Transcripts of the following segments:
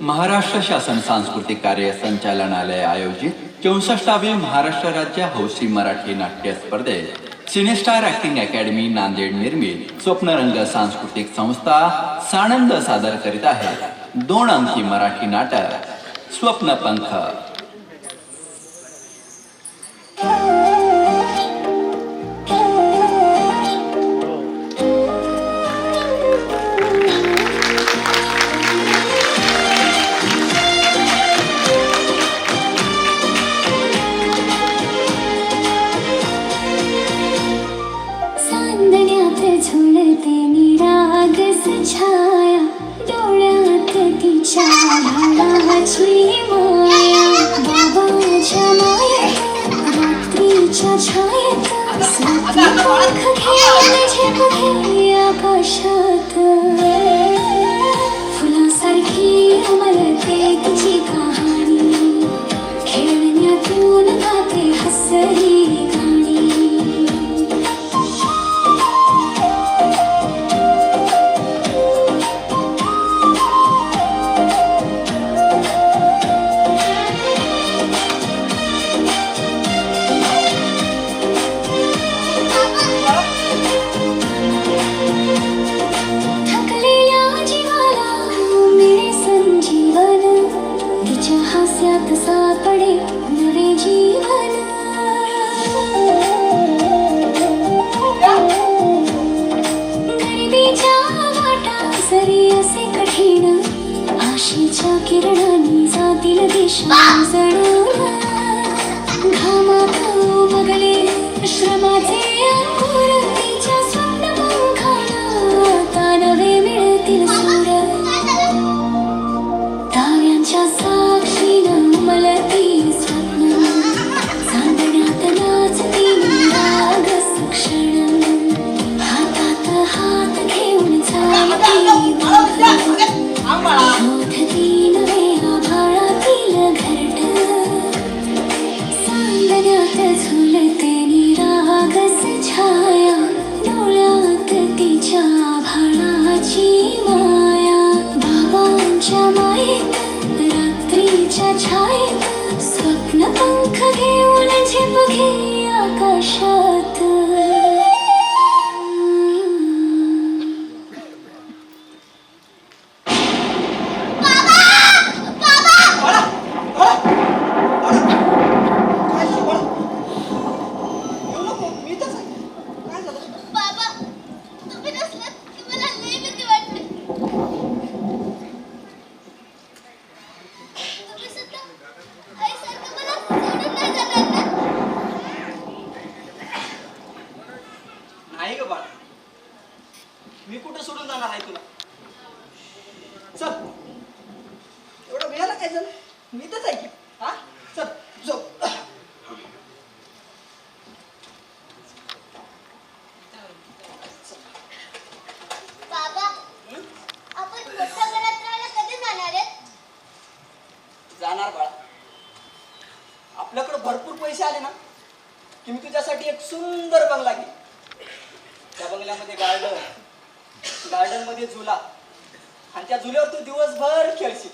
महाराष्ट्र शासन सांस्कृतिक कार्य संचालनालय आयोजित 64वी महाराष्ट्र राज्य हौसी मराठी नाट्य स्पर्धेत सिनेस्टार ॲक्टिंग अकॅडमी नांदेड निर्मित स्वप्नरंग सांस्कृतिक संस्था सानंद सादर करीत आहे 2 अंकी मराठी नाटक स्वप्नपंख. छाया डोळ्यात तिच्या भावाची माया बाबाच्या मायेत रात्रीच्या छायेत पंख घेऊन झेपते आकाशात फुलासारखी उमलते तिची कहाणी खेळण्यातून गाते हसरी सापडे नवे जीवन गरिबीच्या वाटा सरी असे कठीण आशेच्या किरणांनी जातील दिशा जणून घामात उमगले श्रमाचे अंकुर तिच्या स्वप्नपंखाला आता नवे मिळतील सूर ताऱ्यांच्या साक्षीनं मलती स्वप्न चांदण्यात नाचती राग सक्षण हातात हात घेऊन चालती शोधती नवे आभाळातील घरट चांदण्यात झुलते निरागस छाया डोळ्यात तिच्या आभाळाची माया बाबांच्या मायेत रात्रीच्या छायेत स्वप्नपंख घेऊन झेपते आकाशात. मी कुठे सोडून जाणार आहे तुला? चल, एवढं वेळाला काय झालं? मी तर आहे की. हा चल जाऊ. बाबा, आपण मोठ्या घरात राहायला कधी जाणार आहेत? जाणार बाळा. आपल्याकडे भरपूर पैसे आले ना की मी तुझ्यासाठी एक सुंदर बंगला घेईन. त्या बंगल्यामध्ये गार्डन मध्ये झुला आणि त्या झुल्यावर तू दिवसभर खेळशील.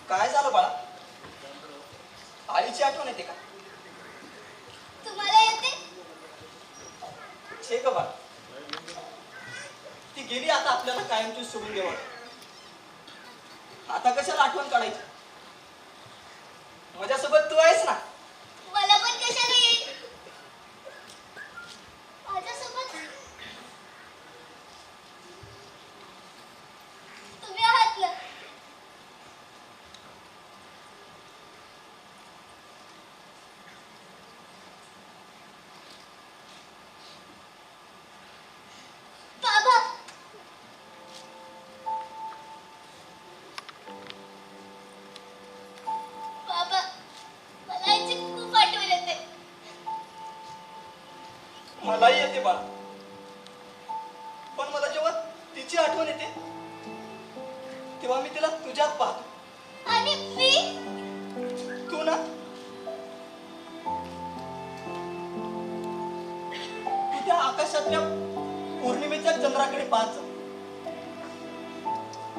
काय झालं बाळा? आईची आठवण येते का? तुम्हाला येते? छे ग बाळा, ती गेली आता आपल्याला कायमची सोडून देवा. आता कशाला आठवण काढायची? माझ्यासोबत तू आहेस ना. मला पण कशाला येईल? माझ्यासोबत तुम्ही आहात ना. बाबा, बाबा, मला आईची खूप आठवण येते. मलाही येते बाळा, पण मला जेव्हा तिची आठवण येते तेव्हा मी तिला तुझ्यात पाहतो. आणि मी तू ना आकाशातल्या पौर्णिमेच्या चंद्राकडे पाहत जा.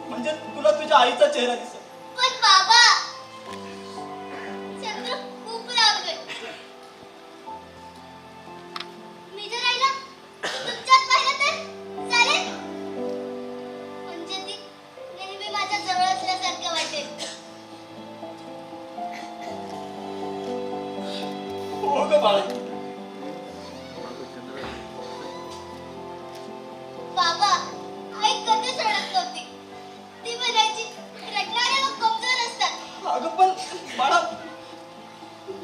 म्हणजे तुला तुझ्या आईचा चेहरा दिसेल. पण बाबा चंद्र खूप लांबे. मी जर आईला तुमच्यात पाहिलं तर चालेल? म्हणजे ती नेहमी माझ्या जवळ असल्यासारखं वाटेल. हो ग बाळा. बाबा आई कधीच रडत नव्हती. ती म्हणायची रडणारे लोक कमजोर असतात. अगं पण बाळा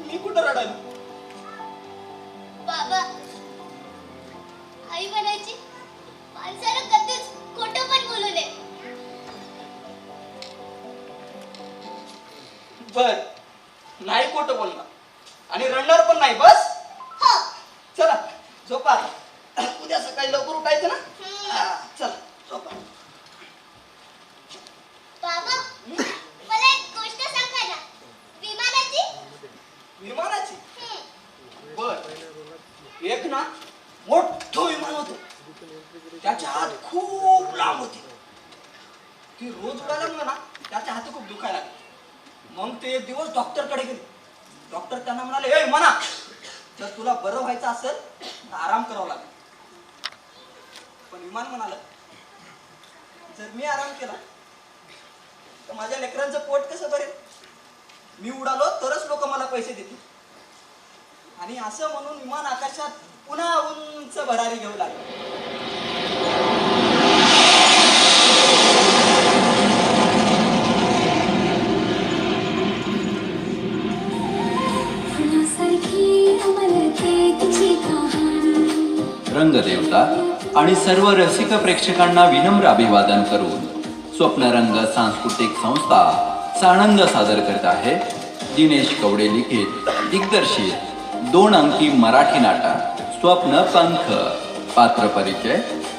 मी कुठं रडायलो. बाबा आई म्हणायची माणसानं कधीच खोटं पण बोलू नये. बर नाही खोटं बोलणार आणि रडणार पण नाही. बस हो. चला झोपा. उद्या सकाळी लवकर उठायचं ना. चल झोपा. बाबा मला एक गोष्ट सांगा ना. विमानाची. विमानाची. हम्म. बर एक ना मोठं विमान होतं. त्याच्या हात खूप लांब होते. ती रोज उडायला लागलं ना त्याच्या हात खूप दुखायला लागले. मग ते एक दिवस डॉक्टरकडे गेले. डॉक्टर त्यांना म्हणाले ए म्हणा जर तुला बरं व्हायचं असेल तर आराम करावा लागेल. पण विमान म्हणाल जर मी आराम केला तर माझ्या लेकरांचं पोट कसं भरेल. मी उडालो तरच लोक मला पैसे देतील. आणि असं म्हणून विमान आकाशात पुन्हा उंच भरारी घेऊ लागले. फुलासारखी उमलते तुझी कहाणी. रंगदेवता आणि सर्व रसिक प्रेक्षकांना विनम्र अभिवादन करून स्वप्नरंग सांस्कृतिक संस्था सानंद सादर करत आहे दिनेश कवडे लिखित दिग्दर्शित 2 अंकी मराठी नाटक स्वप्न पंख. पात्र परिचय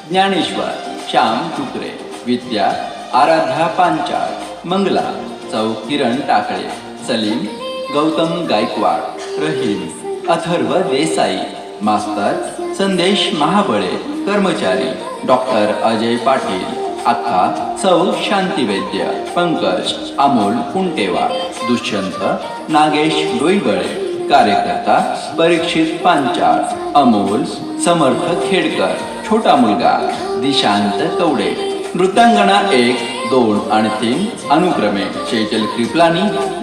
ज्ञानेश्वर श्याम टुकरे, विद्या आराध्या पांचाळ, मंगला चौ किरण टाकळे, सलीम गौतम गायकवाड, रहीम अथर्व देसाई, मास्तर संदेश महाबळे, कर्मचारी डॉक्टर अजय पाटील, अक्का सौ शांती वैद्य, पंकज अमोल कुंटेवार, दुष्यंत नागेश डोईबळे, कार्यकर्ता परीक्षित पांचाळ, अमोल समर्थ खेडकर, छोटा मुलगा दिशांत कवडे, नृत्यांगणा 1, 2 आणि 3 अनुक्रमे चेतल कृपलानी,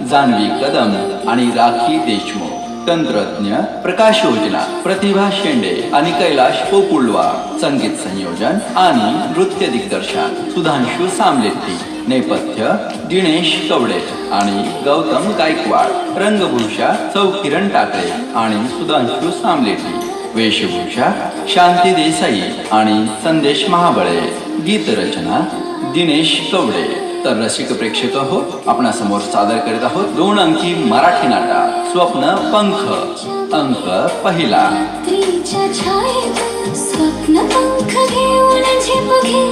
जान्हवी कदम आणि राखी देशमुख. तंत्रज्ञ प्रकाश योजना प्रतिभा शेंडे आणि कैलाश पोकुळवा. संगीत संयोजन आणि नृत्य दिग्दर्शन सुधांशु सामलेती. नेपथ्य दिनेश कवडे आणि गौतम गायकवाड. रंगभूषा सौ किरण टाकळे आणि सुधांशु सामलेती. वेशभूषा शांती देसाई आणि संदेश महाबळे. गीतरचना दिनेश कवडे. तर रसिक प्रेक्षक हो, आपणासमोर सादर करीत आहोत 2 अंकी मराठी नाटक स्वप्न पंख. अंक पहिला. रात्रीच्या छायेत स्वप्न पंख घेऊन झेप घे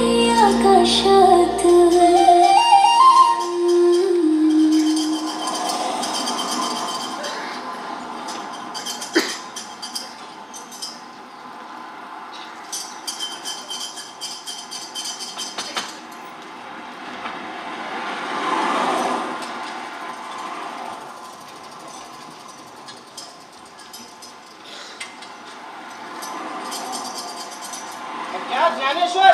आकाशात. क्या ज्ञानेश्वर,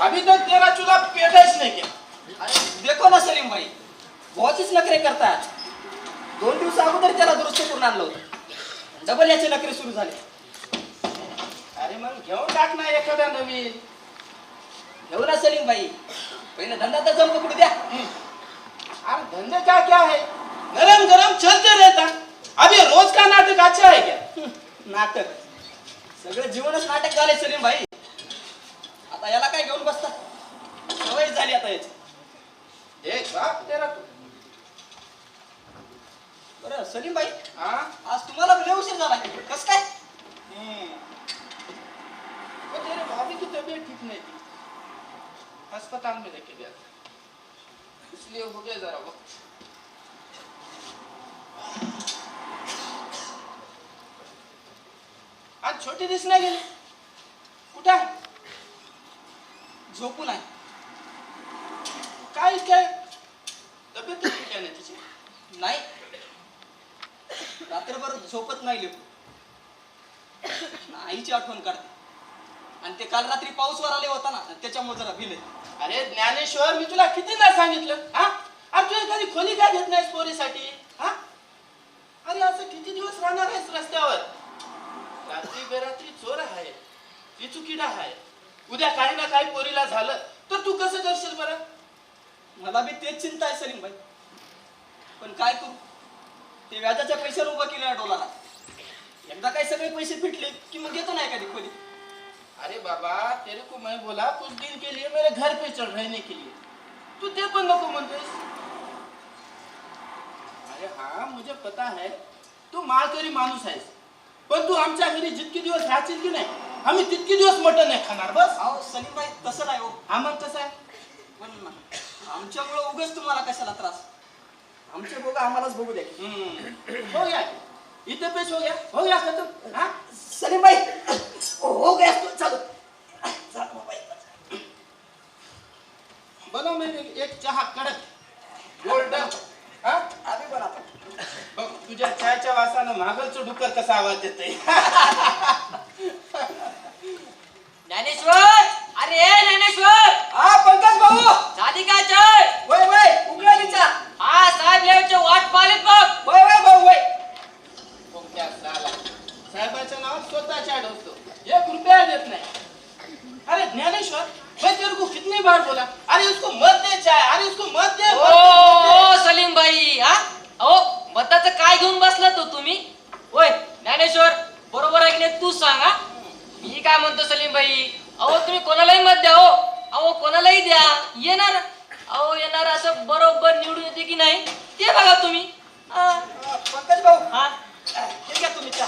अभी तक तेरा चूल्हा पेटाच नहीं क्या? अरे देखो ना सलीम भाई बहुतच नखरे करतात. 2 दिवस अगोदर त्याला दुरुस्त करून आणलं होतं. डबल याचे नखरे सुरू झाले. अरे मग घेऊन टाक ना एखादा नवीन. घेऊ ना सलीम भाई पहिले धंदा तर जम पकडू द्या. अरे धंधे का क्या है, गरम गरम चलते रहता. अभी रोज का नाटक अच्छा है क्या? नाटक सगळं जीवनच नाटक झाले सलीम भाई. आता याला काय घेऊन बसता. सवय झाली आता याची. एक बाप तेरा तू. बरं सलीम भाई हाँ आज तुम्हाला लय उशीर झाला. कस काय. वो तेरे भाभी की तबीयत ठीक नहीं थी, अस्पताल में लेके गया था, इसलिए हो गया जरा वक्त. आणि छोटी दिसण्या गेली कुठे आहे? झोपून आहे. काय काय तब्येत ठीक आहे ना तिची? नाही, रात्रभर झोपत नाही लेकरू. आईची आठवण काढते. आणि ते काल रात्री पाऊस वर आले होता ना, त्याच्यामुळे जरा भिले. अरे ज्ञानेश्वर, मी तुला कितीदा सांगितलं हा? अरे तू एखादी खोली का घेत नाहीस पोरीसाठी हा? अरे असं किती दिवस राहणार आहेस रस्त्यावर? रात्री बेरात्री चोर आहे, ती चुकीडा आहे. उद्या काही ना काही पोरीला झालं तर तू कसं करशील बरं? मला बी तेच चिंता आहे सलीम भाई. पण काय करू, ते व्याजाच्या पैशावर उभा केला डोलाला. एकदा काही सगळे पैसे फिटले की मग येतो ना एखादी खोली. अरे बाबा, तेरे को मैं बोला कुछ दिन के लिए मेरे घर पे चढ़ रहने के लिए, तू ते पण नको म्हणतोस. अरे हाँ, मुझे पता है तू माळकरी माणूस आहेस, पण तू आमच्या घरी जितके दिवस राहशील की नाही, आम्ही तितके दिवस मटण नाही खाणार बस. अहो सलीम भाई, तसं नाही हो. हा मग कसं आहे? पण आमच्यामुळं उगाच तुम्हाला कशाला त्रास? आमचे बघा आम्हालाच बघू द्या. हो गया इथे पेश हो गया खतम. हाँ सलीम भाई, हो गया चालू. बनो मैं एक चहा कडक गोल्डन. हा आम्ही पण आता बघ तुझ्या चायच्या वासानं मागलचं डुक्कर कसा आवाज देतंय. ज्ञानेश्वर, अरे ज्ञानेश्वर, हा पंकज भाऊ. झाली का चाय? वय वय उकळाली चहा. हा साहेब यायचे वाट पाहिलीत बघ. वय वय भाऊ वय. कोणत्या साला साहेबाच्या नावात स्वतःच्या डोसतो, 1 रुपया देत नाही. अरे ज्ञानेश्वर, मैं तेरे को कितनी बार बोला, अरे उसको मत दे चाय, अरे उसको मत दे. ओ सलीम भाई, हा अहो मताचं काय घेऊन बसला तो तुम्ही? होय ज्ञानेश्वर, बरोबर आहे की नाही तू सांगा. मी काय म्हणतो सलीम भाई, अहो तुम्ही कोणालाही मत द्या हो, अहो कोणालाही द्या, येणार अहो येणार असं बरोबर निवडून येते की नाही ते बघा तुम्ही. पंकज भाऊ, हा ठीक आहे तुम्ही चहा.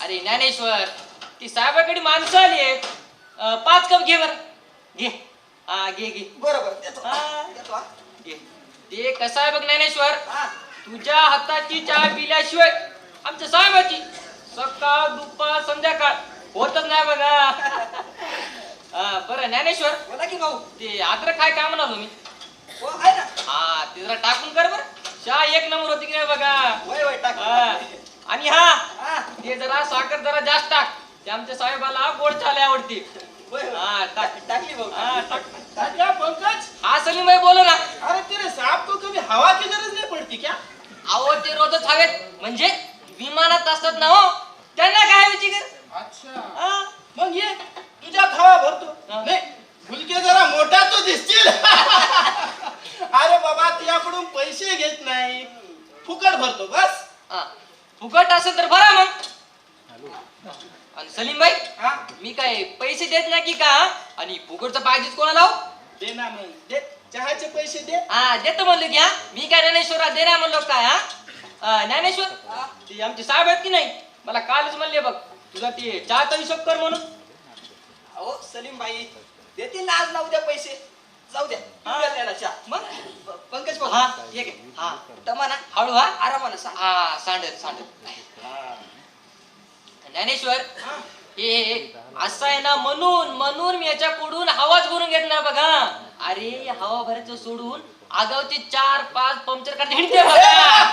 अरे ज्ञानेश्वर, ती साहेबाकडे माणसं आली आहेत, 5 कप घे बर. घे हा घे घे. बरोबर देतो. हा. देतो हा. घे. ते कसं आहे बघ ज्ञानेश्वर, हा. तुझ्या हाताची चहा पिल्याशिवाय आमच्या साहेबाची सकाळ दुपार संध्याकाळ होतच नाही बघा. बरं ज्ञानेश्वर, बोला की भाऊ. ते अद्रक काय काय म्हणालो मी? हो आहे ना. हा ते जरा टाकून कर बर. चहा 1 नंबर होती की नाही बघा. वय वय टाक. हा. आणि हा हा. ते जरा साखर जरा जास्त टाक, ते आमच्या साहेबाला गोड चहा आवडते. वय वय. हा टाक. टाकली भाऊ. हा टाक. क्या पंकज, हा सलीम भाई बोलो ना. अरे तेरे साहब को कभी हवा की गरज नहीं पड़ती क्या? अहो ते रोजच हवेत, म्हणजे विमानात असतात ना हो, त्यांना काय हवेची गरज? अच्छा, हा. मग ये तुझ्यात हवा भरतो. हा. नाही फुलके जरा मोठा तो दिसतील. अरे बाबा, तुझ्याकडून पैसे घेत नाही, फुकट भरतो बस. हा. फुकट असेल तर भरा मग. आणि सलीम भाई, हा मी काय पैसे देत नाही की का? आणि फुकटचं पाहिजेच कोणाला हो? दे ना मग, दे चहाचे पैसे दे. हा देतो म्हणलो की. हा मी काय ज्ञानेश्वरा दे नाही म्हणलो काय? हा ज्ञानेश्वर, ते आमचे साहेब आहेत की नाही, मला कालच म्हणले बघ तुझा ते चहाचा हिशोब कर म्हणून. अहो सलीम भाई, देतील ना आज ना उद्या पैसे. जाऊ द्या. हा. उद्या द्यायला चहा. मग पंकज भाऊ. हा ये घे. हा दमा ना. हळू हा. आरामानं सांग. हा सांडत सांडत. ज्ञानेश्वर, हा. हे असं आहे ना, म्हणून म्हणून मी याच्याकडून हवाच भरून घेत नाही बघा. अरे हवा भरायचं सोडून आगावचे 4-5 पंक्चर करते हिंडते बघा.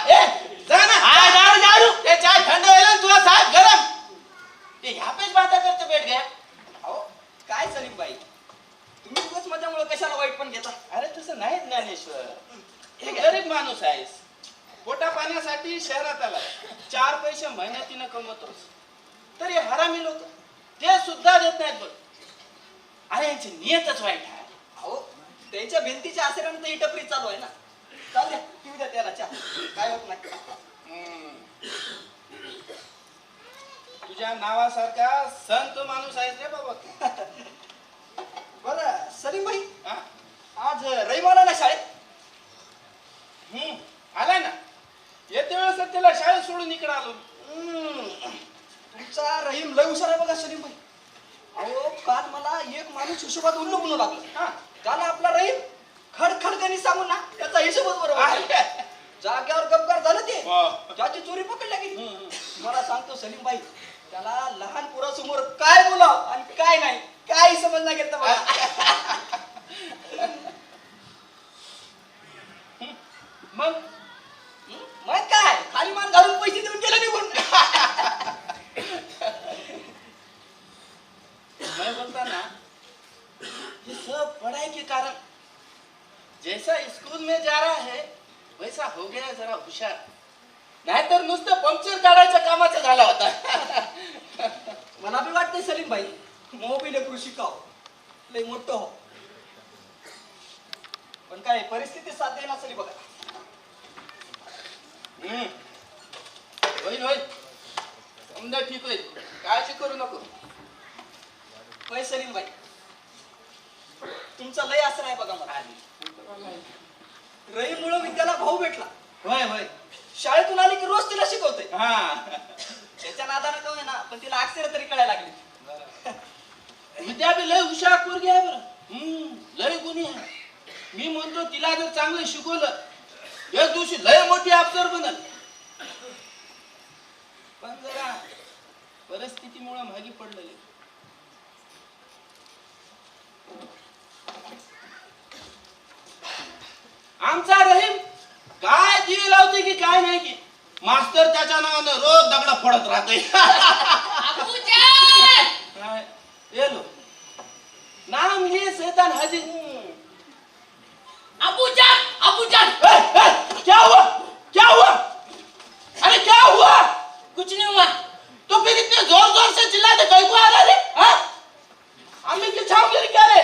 ए, जा ना. हा, जाऊ, जाऊ. ते चाय थंड होईल आणि तुला साहेब गरम. ते ह्या पेच बाता करते बैठ गया. अहो काय सलीम भाई, तुम्ही उगाच माझ्यामुळे कशाला वाईट पण घेता? अरे तसं नाही ज्ञानेश्वर, हे गरीब माणूस आहेस, पोटा पाण्यासाठी शहरात आला, 4 पैसे मेहनतीनं कमवतोस, तरी हरामी लोक ते सुद्धा देत नाहीत बघ. अरे यांची नियतच वाईट आहे. अहो त्यांच्या भिंतीच्या आसऱ्यानं तर ही टपरी चालू आहे ना. चालू द्या, पिऊ द्या त्याला चहा. काय होत नाही. तुझ्या नावासारखा संत माणूस आहेस रे बाबा. बरं सलीम भाई, हा? आज रहीम आला ना शाळेत? आलाय ना. येते वेळेस त्याला शाळेत सोडून इकडे आलो. तुमचा रहीम लय हुशार आहे बघा सलीम भाई. अहो काल मला एक माणूस हिशोबात उल्लू म्हणू लागला. हा. त्याला आपला रहीम खडखड गणी सांगून ना त्याचा हिशोबच बरोबर अरे. केला. जाग्यावर गपगार झालं ते. वा. त्याची चोरी पकडल्या गेली. मला सांगतो सलीम भाई, त्याला लहान पोरासमोर काय बोला आणि काय नाही काही समजणं घेतलं बघा. मग मग काय खाली मान घालून पैसे देऊन गेले निघून. मैं बोलता ना ये सब पढ़ाई के कारण जैसा स्कूल में जा रहा है वैसा हो गया जरा हुशार नाहीतर नुसतं पंक्चर काढायच्या कामाचा झाला होता. मला बी वाटतंय सलीम भाई मोबाईल लेकरू शिकाव लय मोठं हो पण काय परिस्थिती साथ देईना सली बघा. होईल होईल समजा ठीक होईल काळजी करू नको. होय सलीम भाई तुमचा लय असं नाही बघा मला. रईमुळे विद्याला भाऊ भेटला. होय होय शाळेतून आली की रोज तिला शिकवते. हा त्याच्या नादानं का होईना पण तिला अक्षर तरी कळायला लागली. विद्या बी लय हुशार पोरगी आहे बरं. लय गुणी आहे. मी म्हणतो तिला जर चांगलं शिकवलं एक दिवशी लय मोठी अफसर बनल. पण जरा परिस्थितीमुळे मागे पडलेली. आमचा रहीम काय जीव लावते की काय नाही की मास्तर त्याच्या नावानं रोज दगड फोडत राहते. ये लो नाम लिए शैतान हाजिर. अबूजान क्या हुआ क्या हुआ अरे क्या हुआ. कुछ नहीं हुआ. तो फिर इतने जोर जोर से चिल्लाते कहीं को आ रहा रे. हाँ अम्मी की छाव गिर क्या रे.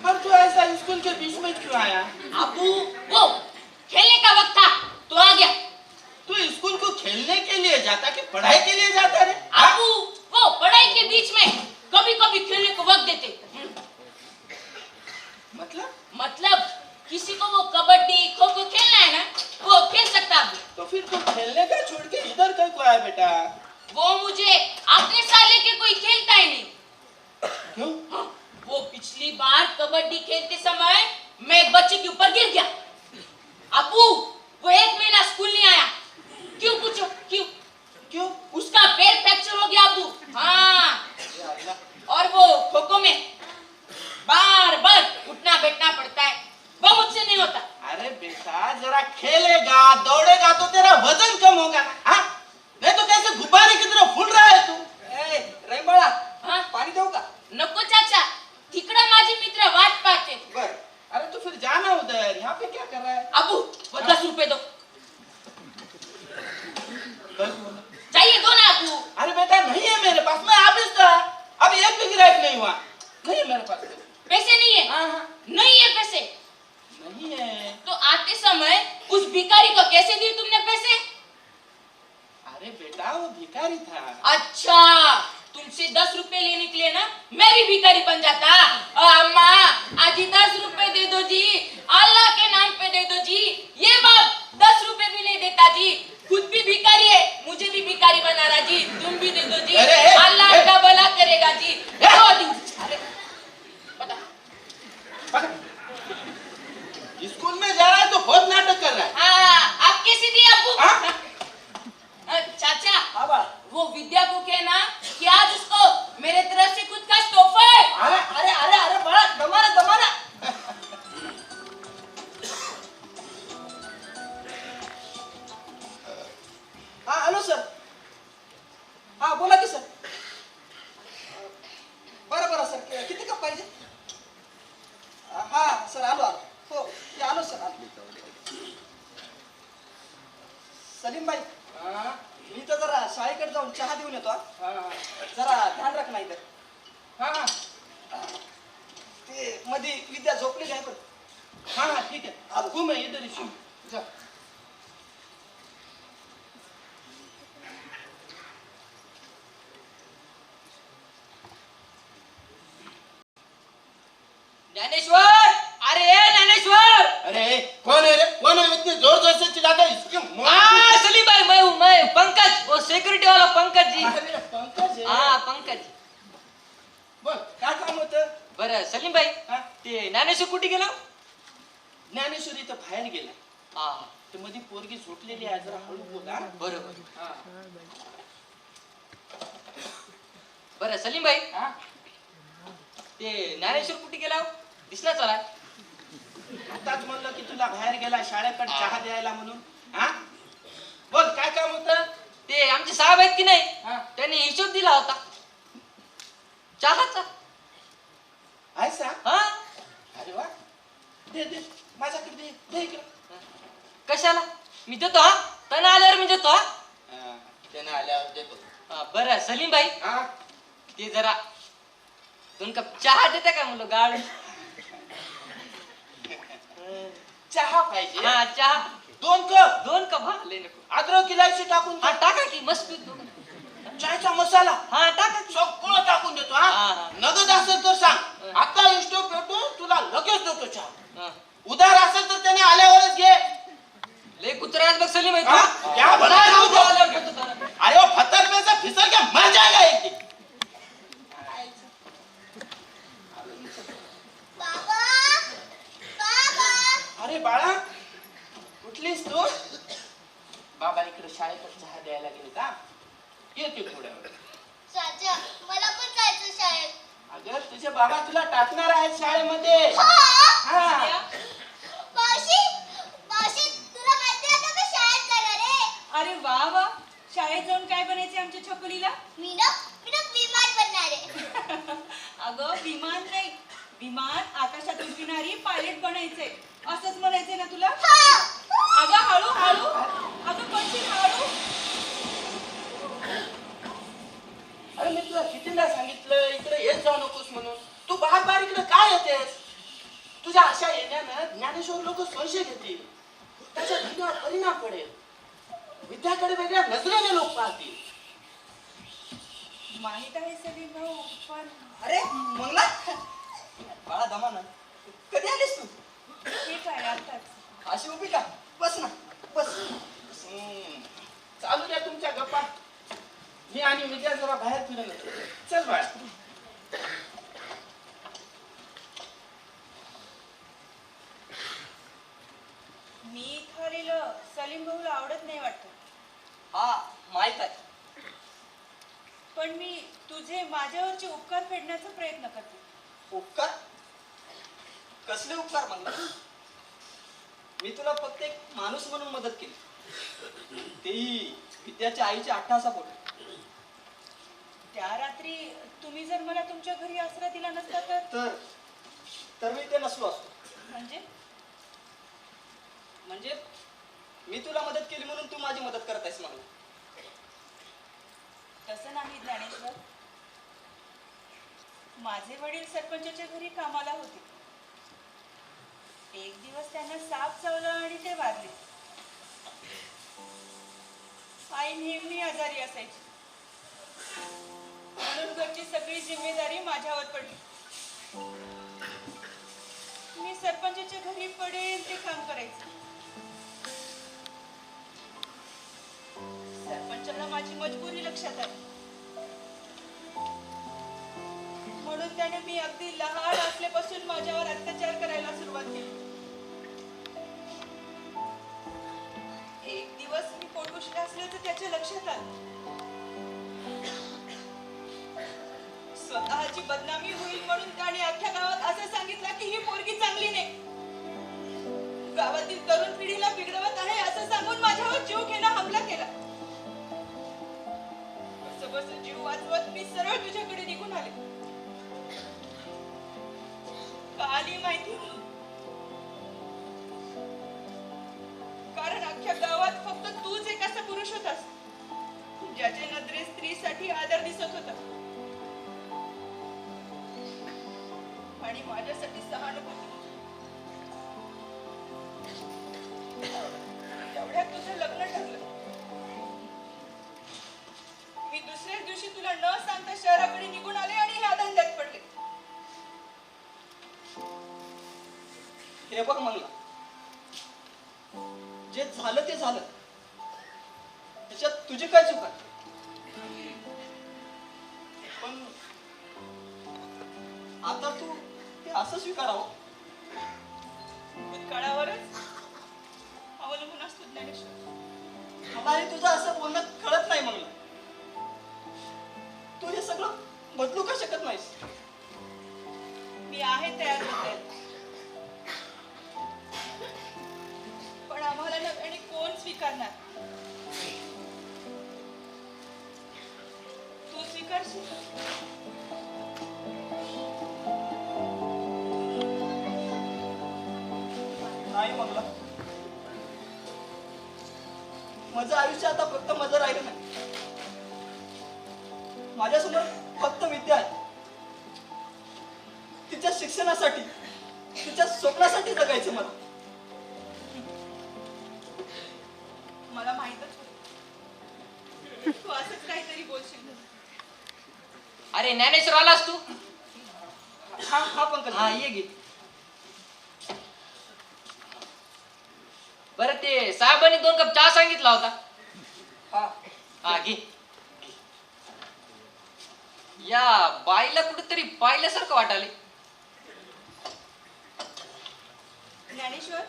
पर तू ऐसा स्कूल के बीच में क्यों आया. अबू वो खेलने का वक्त था तो आ गया. तू स्कूल को खेलने के लिए जाता कि पढ़ाई के लिए जाता रे. अबू वो पढ़ाई के बीच में कभी कभी खेलने को वक्त देते. मतलब किसी को वो कबड्डी खो खो खेलना है ना वो खेल सकता है. तो फिर तू खेलने का छोड़ के इधर कहीं को आया बेटा. वो मुझे अपने साथ लेके कोई खेलता ही नहीं. क्यों वो पिछली बार कबड्डी खेलते समय मैं एक बच्चे के ऊपर गिर गया. अबू वो 1 महीना स्कूल नहीं आया. क्यों पूछो क्यों. क्यों उसका पैर फ्रैक्चर हो गया अबू. हाँ और वो खो खो में बार बार उठना बैठना पड़ता है. वो मुझसे नहीं होता. अरे बेटा जरा खेलेगा दौड़ेगा तो तेरा वजन कम होगा ना. हाँ नहीं तो कैसे गुब्बारे की तरह फूल रहा है तू. रहीम बाळा हाँ पाणी देऊ का. नको चाचा तिकडे माझे मित्र वाट पाहते. बर अरे तो फिर जाना उधर यहाँ पे क्या कर रहा है. अबू वो 10 रुपए दो. बस. चाहिए दो ना अबू. अरे बेटा नहीं है मेरे पास. मैं ऑफिस था अभी एक भी गिरायक नहीं हुआ. नहीं है मेरे पास. पैसे नहीं है. हाँ हाँ नहीं है पैसे. नहीं है. तो आते समय उस भिखारी को कैसे दिए तुमने पैसे. अरे बेटा वो भिखारी था. अच्छा तुमसे 10 रुपए लेने के लिए ना मैं भी भिखारी बन जाता. अम्मा आज ही 10 रुपए दे दो जी. अल्लाह के नाम पे दे दो जी. ये बाप 10 रुपए भी नहीं देता जी. खुद भी भिखारी है मुझे भी भिखारी बना रहा जी. तुम भी दे दो जी. अरे, अल्लाह का भला करेगा जी. दो दिन. अरे बता. स्कूल में जा रहा है तो बहुत नाटक कर रहा है. हाँ आप कैसे दिए अब्बू. हाँ? चाचा हा बाळा. वो विद्या को कहना कि आज उसको मेरे तरफ से कुछ का तोहफा है. अरे अरे अरे अरे बाळा दमाना दमाना. हा हॅलो सर. हा बोला की सर. बरं बरं सर किती कप पाहिजे. हा सर आलो आलो. हो ते आलो सर आलो. सलीम भाई हाँ मी तर जरा शाळेकडे जाऊन चहा देऊन येतो हा. हाँ जरा ध्यान राख नाही तर. हाँ ते मध्ये विद्या झोपलेली आहे बरं. हाँ हाँ ठीक है. अब घूम मैं इधर ही हूँ. जा. ज्ञानेश्वर अरे ज्ञानेश्वर. अरे कौन है रे. कौन है इतने जोर जोर से चिल्लाता है. इसके हाँ सलीम भाई मैं हूँ. मैं पंकज वो सिक्योरिटी वाला पंकज जी. अरे पंकज है. हाँ पंकज. बोल काय काम होतं. बरं सलीम भाई हा? ते ज्ञानेश्वर कुठे गेला. ज्ञानेश्वरी तर बाहेर गेला. हा ते मध्ये पोरगी सुटलेली आहे, जरा हळू बोल हा. बरोबर. हा. बरं सलीम भाई, हा? ते ज्ञानेश्वर कुठे गेला हो? दिसला चला. आताच म्हणलं की तुला बाहेर गेला शाळेकडे चहा द्यायला म्हणून. हा? बोल काय काम होतं? ते आमचे साहेब आहेत की नाही, हा. त्यांनी हिशोब दिला होता चहाचा. ऐसा? हा, अरे वा, दे दे माझ्याकडे दे, दे इकडे. कशाला? मी देतो हा, त्यांना आल्यावर मी देतो हा. हा, त्यानं आल्यावर देतो. बरं सलीम भाई, हा? ते जरा 2 कप चहा देते का म्हणलं गाड. चहा पाहिजे? हा चहा 2 कप 2 कप. हा लय नको. अद्रक इलायची टाकून हा टाका की मस्त पितो. चायचा मसाला हा टाका की. सगळं टाकून देतो. हा, हा हा. नगद असेल तर सांग, आता इष्टो पेटो तुला लगेच देतो चहा. हा. उधार असेल तर त्याने आल्यावरच घे. लय कुत्र्याच बघ सलीम भाई हा? तू. क्या बनाया तू होता? आल्यावर घेतो त्याला. अरे वो फतर में से फिसल के मर जाएगा एक दिन. बाबा बाबा अरे बाळा, उठलीस तू? बाबा इकडे शाळेत चहा द्यायला गेले का? येते थोड्या वेळ. चाचा, मला पण जायचं शाळेत. अगं तुझे बाबा तुला टाकणार आहेत शाळेमध्ये. हा? हा. मावशी मावशी, तुला माहिती आहे का शाळेत जाणार आहे? अरे वा वा, शाळेत जाऊन काय बनायचे आमच्या छकुलीला? मी ना विमान बनणार आहे. अगं विमान नाही, विमान आकाशात उडविणारी पायलट बनायचंय, असंच म्हणायचंय ना तुला? हा. अगं हळू हळू, अगं पडशील हळू. अरे मी तुला कितीदा सांगितलं इकडे येत जाऊ नकोस म्हणून. तू बाहेर बाहेर इकडे काय येतेस? तुझ्या अशा येण्यानं ज्ञानेश्वर लोक संशय घेतील, त्याच्या जीवनावर परिणाम पडेल, विद्याकडे वेगळ्या नजरेने लोक पाहतील. माहित आहे सलीम भाऊ, पण अरे मंगला, बाळा दमाना, कधी आलीस तू? ठीक आहे आताच. अशी उभी का? बस ना, बस. चालू द्या तुमच्या गप्पा. मी आणि विद्या जरा बाहेर फिरून येतो. चल बाळा. मी इथं आलेलं सलीम भाऊला आवडत नाही वाटतं, हा माहित आहे. पण मी तुझे माझ्यावरचे उपकार फेडण्याचा प्रयत्न करते. उपकार? कसले उपकार म्हणला? मी तुला फक्त एक माणूस म्हणून मदत केली, तेही विद्याच्या आईच्या अट्टासा पोटी. त्या रात्री तुम्ही जर मला तुमच्या घरी आसरा दिला नसता तर मी ते नसलो असतो. म्हणजे मी तुला मदत केली म्हणून तू माझी मदत करत आहेस मला? तसं नाही ज्ञानेश्वर, माझे वडील सरपंचाच्या घरी कामाला होते. एक दिवस त्यांना साप चावला आणि ते वारले. आई नेहमी आजारी असायची, म्हणून घरची सगळी जिम्मेदारी माझ्यावर पडली. मी सरपंचाच्या घरी पडेल ते काम करायचे. सरपंचाला माझी मजबुरी लक्षात आली, म्हणून त्याने मी अगदी लहान असल्यापासून माझ्यावर अत्याचार करायला सुरुवात केली. एक दिवस मी पोटुशले असल्याचं त्याच्या लक्षात आलं. स्वतःची बदनामी होईल म्हणून त्याने अख्ख्या गावात असं सांगितलं की ही पोरगी चांगली नाही, गावातील तरुण पिढीला बिघडवत आहे असं सांगून माझ्यावर जीव घेणं हमला केला. कसंबसं जीव वाचवत मी सरळ तुझ्याकडे निघून आले. का आली माहिती? कारण अख्ख्या गावात फक्त तूच एक असा पुरुष होतास ज्याच्या नजरेत स्त्रीसाठी आदर दिसत होता आणि माझ्यासाठी सहानुभूती. तेवढ्यात तुझं लग्न ठरलं. मी दुसऱ्याच दिवशी तुला न सांगता शहराकडे निघून आले आणि ह्या धंद्यात पडले. हे बघ मंगला, जे झालं ते झालं, त्याच्यात तुझी काय चूक आहे? पण आता तू ते असं स्वीकारावं? भूतकाळावरच अवलंबून असतो ज्ञानेश्वर. मला हे तुझं असं बोलणं कळत नाही मंगला. तू हे सगळं बदलू का शकत नाहीस? मी आहे तयार होते, पण आम्हाला नव्याने कोण स्वीकारणार? तू स्वीकारशील का? नाही मंगला. माझं आयुष्य आता फक्त माझं राहिलं नाही. माझ्यासमोर फक्त विद्या आहे. तिच्या शिक्षणासाठी, तिच्या स्वप्नासाठी जगायचं मला. मला माहीतच होतं तू असंच काहीतरी बोलशील. अरे ज्ञानेश्वर आलास तू? हा पंकज. हा ये घे. बरं ते साहेबांनी 2 कप चहा सांगितला होता. हा हा घे. या बाईला कुठेतरी पाहिल्यासारखं वाटाले. ज्ञानेश्वर,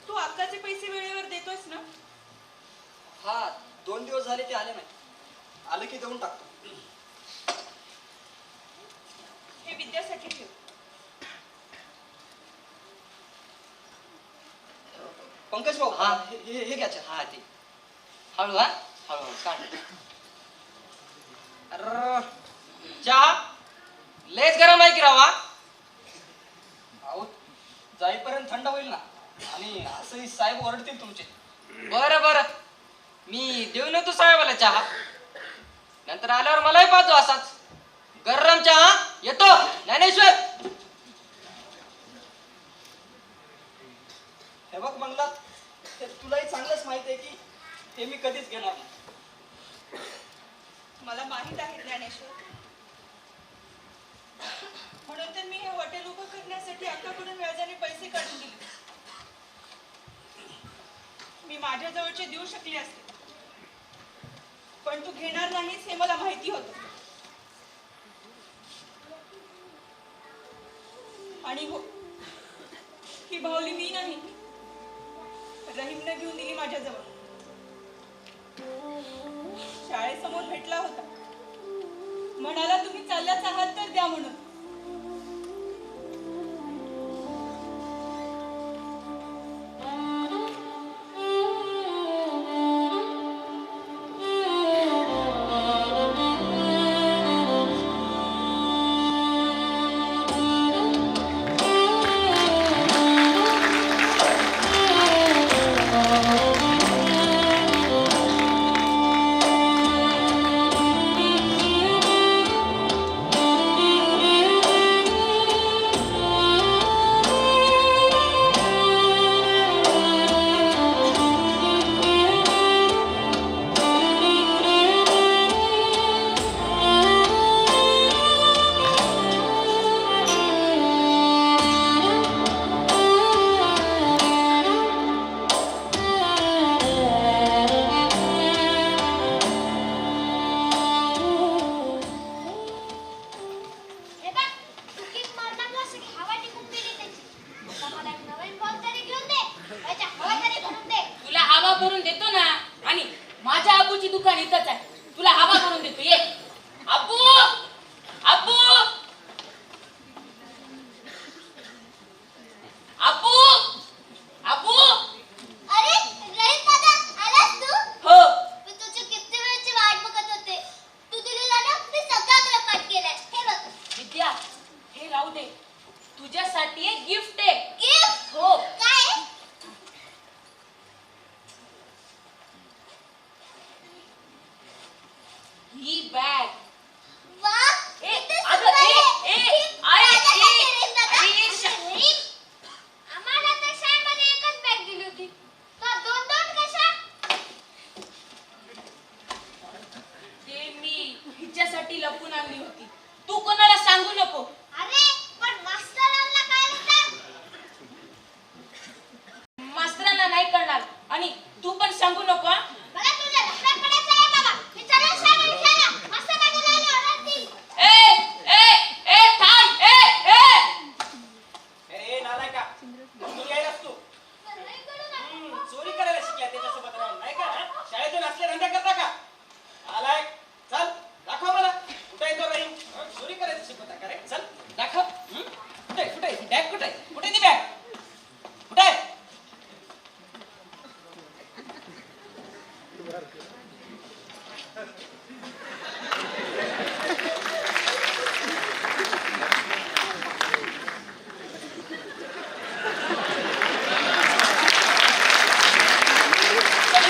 तू अक्काचे पैसे वेळेवर देतोयस ना? हा 2 दिवस झाले ते आले नाही. आलं की देऊन टाकतो. हे विद्यासाठी ठेव. पंकज भाऊ, हा. हे घ्या चहा. हा ते हळू, हा हळू सांग. अरे चहा लयच गरम आहे की राव? हा अहो जाईपर्यंत थंड होईल ना. आणि असंही साहेब ओरडतील तुमचे. बरं बरं, मी देऊन येतो साहेबाला चहा. नंतर आल्यावर मलाही पाहतो असाच गरम चहा. येतो ज्ञानेश्वर. हे बघ मंगला, ते तुलाही चांगलंच माहित आहे की हे मी कधीच घेणार नाही. मला माहित आहे ज्ञानेश्वर, म्हणून तर मी हे हॉटेल उभं करण्यासाठी अक्काकडून व्याजाने पैसे काढून दिले. मी माझ्या जवळचे देऊ शकले असते, पण तू घेणार नाहीस हे मला माहिती होतं. आणि हो, ही बाहुली मी नाही, रहीमने घेऊन दिली माझ्याजवळ. शाळेसमोर भेटला होता, म्हणाला तुम्ही चालल्याच आहात तर द्या म्हणून. हे बघ, तू किक मारणार नसं की हवा टिकून गेली त्याची. आता मला एक नवीन बॉल तरी घेऊन दे. त्याच्या हवा तरी भरून दे. तुला हवा भरून देतो ना. आणि माझ्या आबूची दुकान इथंच आहे, तुला हवा भरून देतो. ये आबू, आबू, आबू, आबू. अरे रहीम दादा, आलास तू? हो, मी तुझी किती वेळची वाट बघत होते. तू दिलेला ना मी सगळा प्रकट केलाय. हे बघ, विद्या, हे राहू दे, तुझ्यासाठी एक गिफ्ट आहे. गिफ्ट. हो, काय आहे? ही बॅग. वाह, ए, किती अगं, सुंदर आहे. ए, ही अरे, माझ्यासाठी ए, रहीम दादा. अरे, रहीम, आम्हाला तर शाळेमध्ये एकच बॅग दिली होती. तो 2-2 कशा? ते मी हिच्यासाठी लपून आणली होती. तू कोणाला सांगू नको. अरे पण मास्तरांना काय होतं? मास्तरांना नाही करणार आणि तू पण सांगू नको. हा? मला तुझ्या लफड्यात पडायचं आहे बाबा. मी चला शाळेत विचारा. मास्तर काय सलीम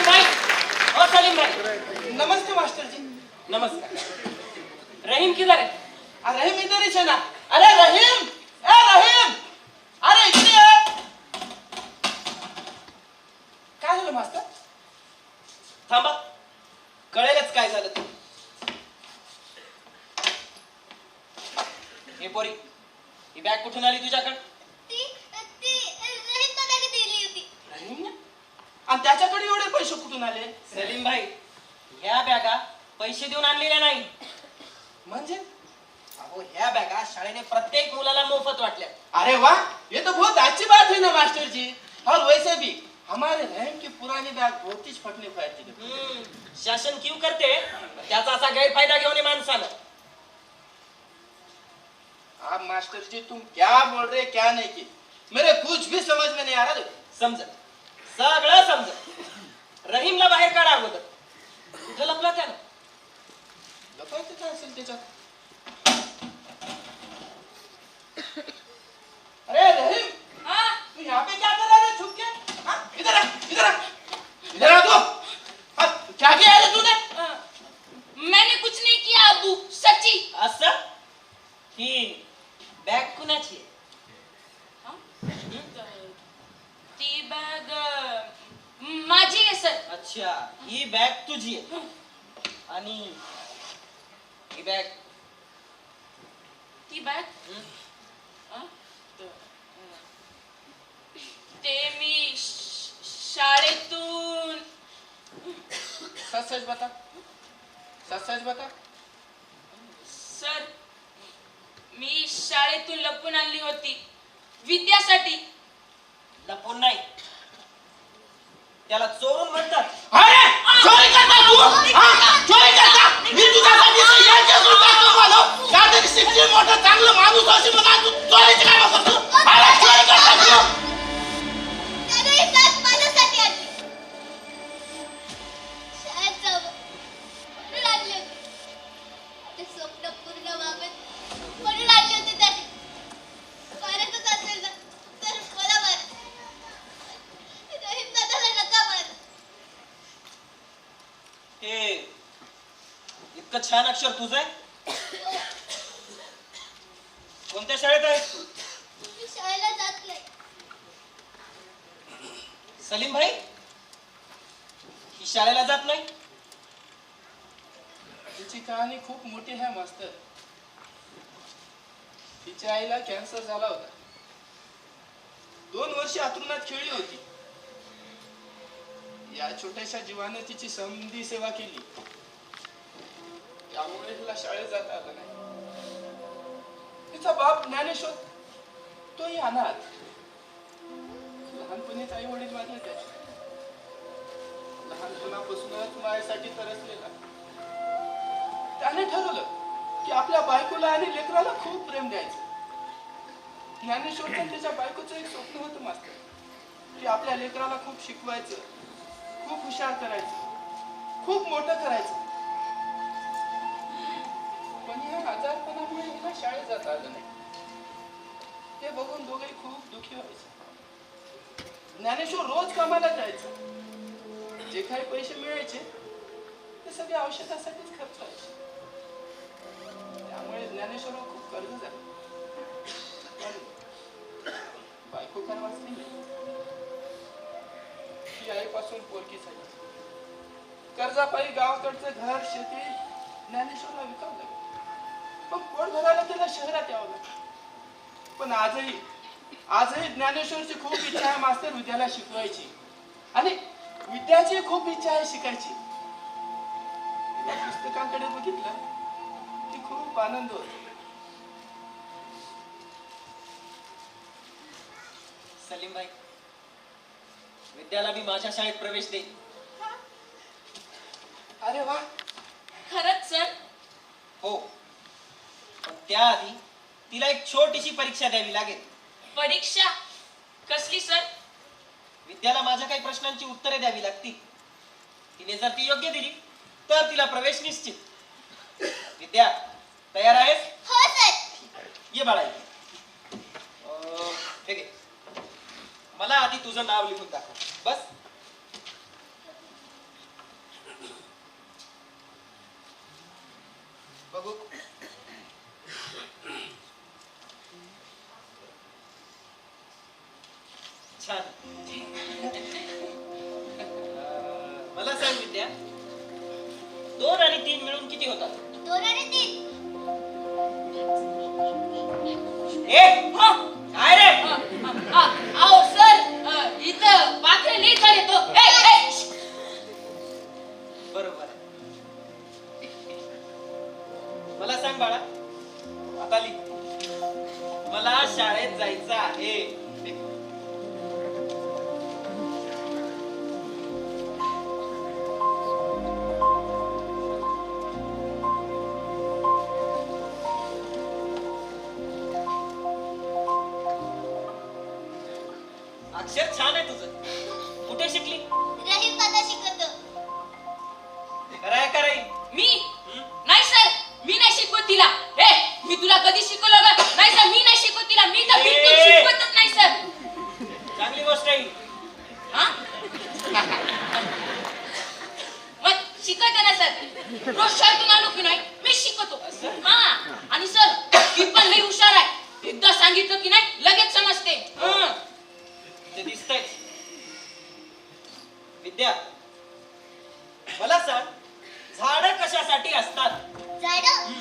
भाई, ओ सलीम भाई, नमस्ते मास्टर जी। नमस्कार। रहीम किधर है? रहीम इधर ही है ना। अरे रहीम, ए रहीम, अरे इकडे ये. काय झालं मास्तर? थांबा, कळेलच काय झालं ते. हे पोरी, ही बॅग कुठून आली तुझ्याकडे? ती ती रहीम दादाने दिली होती. रहीमने? आणि त्याच्याकडे एवढे पैसे कुठून आले? सलीम भाई, ह्या बॅगा पैसे देऊन आणलेल्या नाही. म्हणजे? अहो, ह्या बॅगा शाळेने प्रत्येक मुलाला मोफत वाटल्या. अरे वाह, ये तो बहुत अच्छी बात है ना मास्टर जी। और वैसे भी हमारे रहीम की पुरानी बैग बहुत ही फटने को आती है। शासन क्यों करते? त्याचा असा गैरफायदा घेऊन माणसानं. आप मास्टर जी तुम क्या बोल रहे क्या नहीं की मेरे कुछ भी समझ में नहीं आ रहा। समज, सगळं समज. रहीमला बाहेर काढा अगोदर. कुठं लपला त्यानं? लपायचं काय असेल त्याच्यात? अरे रहीम, हाँ तू यहाँ पे क्या कर रहा है छुप के? हाँ, इधर आ, इधर आ, इधर आ तू. हाँ, क्या किया है तूने? मैंने कुछ नहीं किया अब्बू, सच्ची. असं? ही बॅग कुणाची आहे? ती बॅग माझी आहे सर. अच्छा, ही बॅग तुझी आहे. आणि ही बॅग ती बॅग ते मी शाळेतून. सच सच बता, सच सच बता. सर, मी शाळेतून लपून आणली होती विद्यासाठी. लपून नाही, त्याला चोरून म्हणतात. अरे चोरी करता तू? हाँ, चोरी करता? मी तुझ्यासाठी सह्याचे सुद्धा कमवलो. काहीतरी शिक्षण मोठं चांगलं माणूस अशी म्हणा तू चोरीची काय करतो? अरे चोरी करता तू? त्याने ही बॅग माझ्यासाठी आणली. शाळेत जावं म्हणून आणली होती. ते स्वप्न पूर्ण व्हावेत म्हणून आणली होती त्याने. मारायचंच असेल ना तर मला मार. रहीम दादाला नका मार. हे इतकं छान अक्षर तुझं आहे? कोणत्या शाळेत आहे? मी शाळेला जात नाही. सलीम भाई, ही शाळेला जात नाही? तिची कहाणी खूप मोठी आहे मास्तर. तिच्या आईला कॅन्सर झाला होता. 2 वर्ष अंथरुणात खेळली होती. या छोट्याशा जीवाने तिची समधी सेवा केली. त्यामुळे तिला शाळेत जाता आलं नाही. तिचा बाप ज्ञानेश्वर तोही अनाथ. लहानपणीच आई वडील वारले त्याचे. लहानपणापासूनच मायासाठी तरसलेला. त्याने ठरवलं की आपल्या बायकोला आणि लेकराला खूप प्रेम द्यायचं. ज्ञानेश्वरचं त्याच्या बायकोचं एक स्वप्न होतं मास्तर, की आपल्या लेकराला खूप शिकवायचं, खूप हुशार करायचं, खूप मोठं करायचं. पण या आजारपणामुळे हिला शाळेत जाता आलं नाही. ते बघून दोघे खूप दुःखी व्हायचे. ज्ञानेश्वर रोज कामाला जायचं. जे काही पैसे मिळायचे ते सगळे औषधासाठीच खर्च व्हायचे. त्यामुळे ज्ञानेश्वरवर खूप कर्ज झालं. पण बायको काय वाचली नाही. ती आईपासून पोरकी झाली. कर्जापायी गावाकडचं घर शेती ज्ञानेश्वरला विकावं लागलं. पण पोट भरायला त्याला शहरात यावं लागलं. पण आजही ज्ञानेश्वरची खूप इच्छा आहे मास्तर विद्याला शिकवायची. आणि विद्याची खूप इच्छा आहे शिकायची. तिला पुस्तकांकडे बघितलं की खूप आनंद होतो. सलीम भाई, विद्याला मी माझ्या शाळेत प्रवेश देईन. अरे वा. खरंच सर? हो, पण त्याआधी तिला एक छोटीशी परीक्षा द्यावी लागेल. परीक्षा कसली सर? विद्याला माझ्या काही प्रश्नांची उत्तरे द्यावी लागतील. ती तिने जर ती योग्य दिली तर तिला प्रवेश निश्चित. विद्या तयार आहेस? हो सर. ये बाळा इथे. हे घे. मला आधी तुझं नाव लिहून दाखव. बस. बघू. छान. मला सांग विद्या, 2 आणि 3 मिळून किती होतात? 2 आणि 3. काय रे? अहो सर, इथं पाखरे नाही झाले तो. बरोबर आहे. मला सांग बाळा, आता लिह. मला शाळेत जायचं आहे. लिह. अक्षर छान आहे तुझं. कुठे शिकली? रहीम दादा शिकवतो. कराय कराय. मी नाही सर, मी नाही शिकवत तिला. हे मी तुला कधी शिकवलं का? नाही सर, मी नाही शिकवत तिला. मी तर बिलकुल शिकवतच नाही सर. चांगली गोष्ट आहे. हा? मग शिकवते ना सर. रोज शाळेतून आलो की नाही मी शिकवतो. हा, आणि सर ती पण लई हुशार आहे. एकदा सांगितलं की नाही लगेच समजते. हं. ते दिसतंय. विद्या, मला सांग, झाडं कशासाठी असतात? झाडं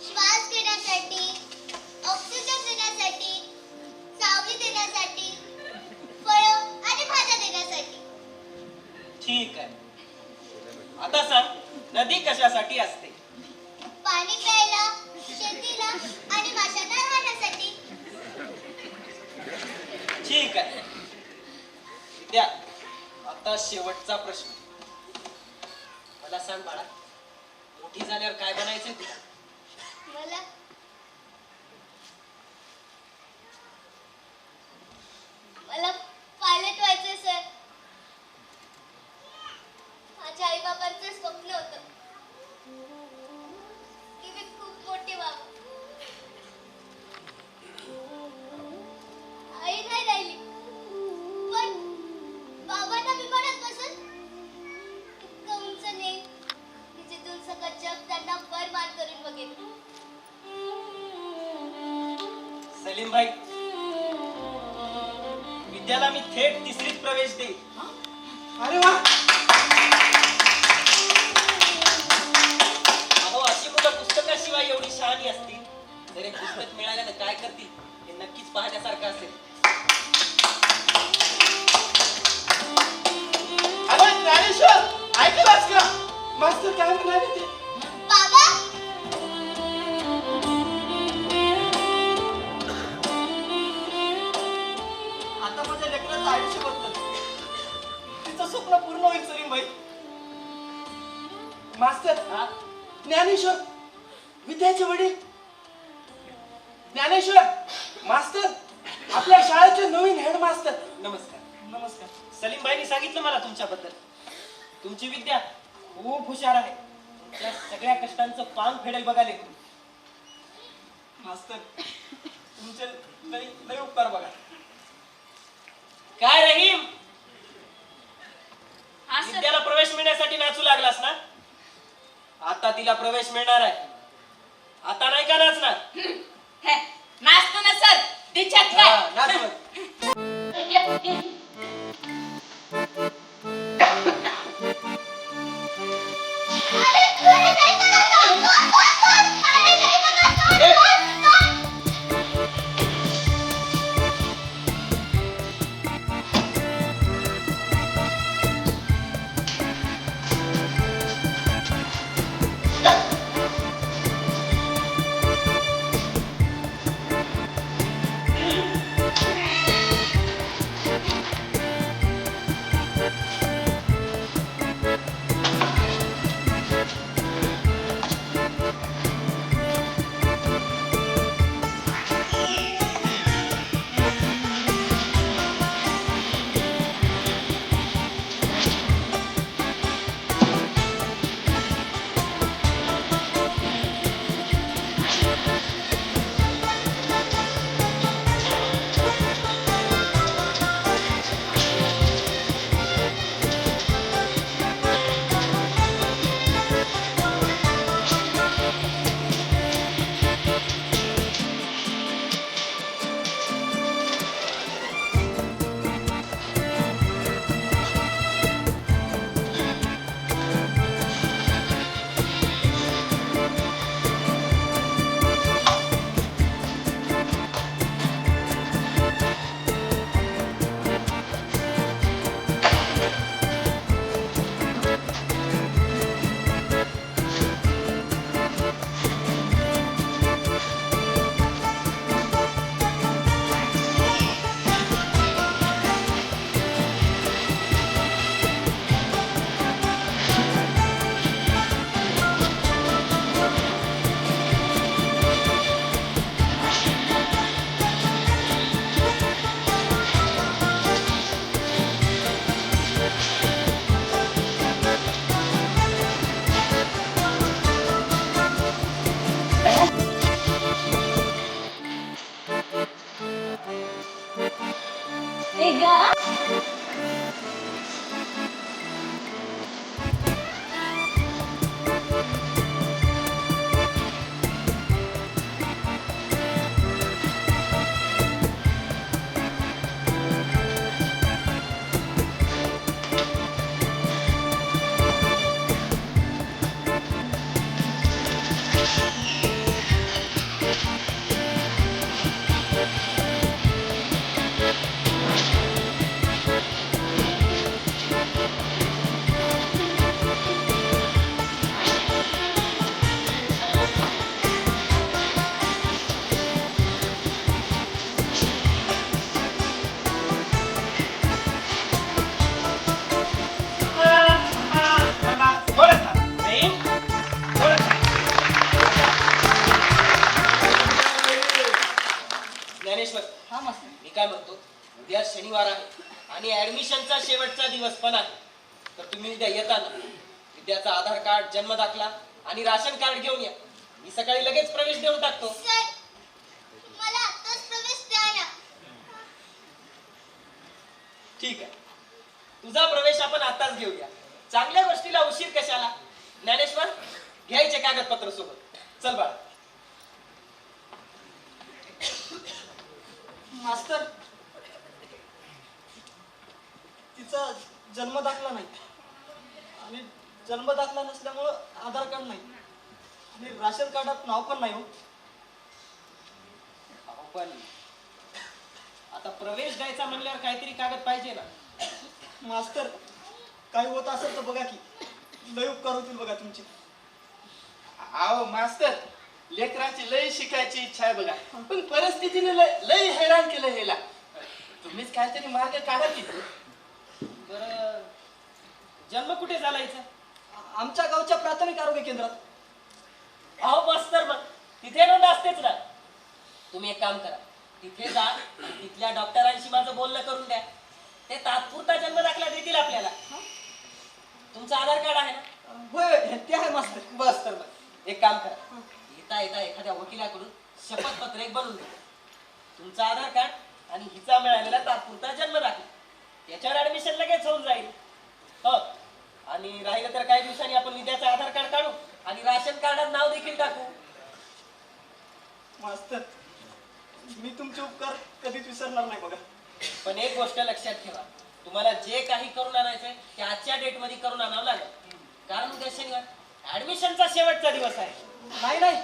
श्वास घेण्यासाठी, ऑक्सिजन देण्यासाठी, सावली देण्यासाठी, फळं आणि भाज्या देण्यासाठी. ठीक आहे. आता सांग, नदी कशासाठी असते? पाणी प्यायला, शेतीला आणि माशांना राहण्यासाठी. ठीक आहे. विद्या, आता शेवटचा प्रश्न. मला सांग बाळा, मोठी झाल्यावर काय बनायचंय तुला? मला मला पायलट व्हायचंय सर. माझ्या आई बाबांचं स्वप्न होतं की मी खूप मोठी व्हावं. आई नाही राहिली, पण बाबांना विमानात बसून इतकं उंच नेईन की जिथून सगळं जग त्यांना वर मान करून बघेल. सलीम भाई, विद्याला मी थेट 3रीत प्रवेश देईल. अरे वा. अहो, अशी मुलं पुस्तकाशिवाय एवढी शहाणी असतील तर एक पुस्तक मिळाल्यानं काय करतील हे नक्कीच पाहण्यासारखं असेल. अरे ज्ञानेश्वर, ऐकलास का? मास्तर काय म्हणाले ते? बाबा आता माझ्या लेकराचं आयुष्य बदललं. तिचं स्वप्न पूर्ण होईल सलीम भाई. मास्तर, हा? ज्ञानेश्वर विद्याचे वडील. ज्ञानेश्वर मास्तर, आपल्या शाळेचे नवीन हेडमास्टर. नमस्कार. नमस्कार. सलीम भाईनी सांगितलं मला तुमच्याबद्दल. तुमची विद्या खूप हुशार आहे. तुमच्या सगळ्या कष्टांचं पांग फेडेल बघा लेकरू. मास्तर, तुमचे लई लई उपकार बघा. काय रहीम, हा सर. विद्याला प्रवेश मिळण्यासाठी नाचू लागलास ना? आता तिला प्रवेश मिळणार आहे. आता नाही का नाचणार? हे, नाचतो ना सर. त्याच्यात हा, काय? नाच मग. आणि ऍडमिशनचा शेवटचा दिवस पण आहे. तर तुम्ही उद्या येताना विद्याचा आधार कार्ड, जन्म दाखला आणि राशन कार्ड घेऊन या. मी सकाळी लगेच प्रवेश देऊन टाकतो. सर मला आत्ताच प्रवेश द्या ना. ठीक आहे, तुझा प्रवेश आपण आताच घेऊया. चांगल्या गोष्टीला उशीर कशाला? ज्ञानेश्वर, घ्यायचे कागदपत्र सोबत. चल बाळा. मास्तर, तिचा जन्म दाखला नाही आणि जन्म दाखला नसल्यामुळं आधार कार्ड नाही आणि राशन कार्डात नाव पण नाही हो. अहो, पण आता प्रवेश द्यायचा म्हणल्यावर काहीतरी कागद पाहिजे ना. मास्तर, काही होत असेल तर बघा की, लय उपकार होतील बघा तुमची. अहो मास्तर, लेकराची लय शिकायची इच्छा आहे बघा, पण परिस्थितीने लय हैराण केलं हेला. तुम्हीच काहीतरी मार्ग काढा की. बरं, जन्म कुठे झाला हिचा? आमच्या गावच्या प्राथमिक आरोग्य केंद्रात. अहो बस तर मग तिथे नोंद असतेच ना. तुम्ही एक काम करा, तिथे जा आणि तिथल्या डॉक्टरांशी माझं बोलणं करून द्या. ते तात्पुरता जन्म दाखला देतील आपल्याला. तुमचं आधार कार्ड आहे ना? होय, ते आहे मास्तर. बस तर मग एक काम करा, येता येता एखाद्या वकिलाकडून शपथपत्र एक बनवून द्या. तुमचं आधार कार्ड आणि हिचा मिळालेला तात्पुरता जन्म दाखला, त्याच्यावर ऍडमिशन लगेच होऊन जाईल. हो, आणि राहिलं तर काही दिवसांनी आपण विद्याचं आधार कार्ड काढू आणि राशन कार्डात नाव देखील टाकू. मास्तर, मी तुमचे उपकार कधीच विसरणार नाही बघा. पण एक गोष्ट लक्षात ठेवा, तुम्हाला जे काही करून आणायचंय ते आजच्या डेट मध्ये करून आणावं लागेल, कारण उद्या शनिवार ऍडमिशनचा शेवटचा दिवस आहे. नाही नाही,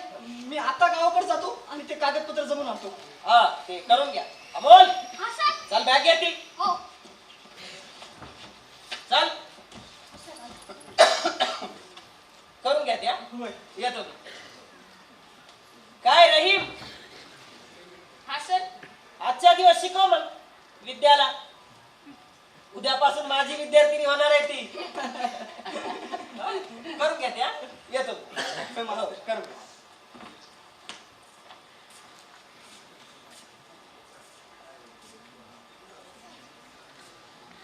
मी आता गावाकडे जातो आणि ते कागदपत्र जमून आणतो. हा, ते करून घ्या. अमोल, हा सर. चल बॅग घेतील. हो. चल करून घ्या त्या. होय. येतो मी. काय रहीम, हा सर. आजच्या दिवस शिकव मग विद्याला. उद्यापासून माझी विद्यार्थिनी होणार आहे ती. करून घ्या त्या. येतो मी. हो, करून घ्या.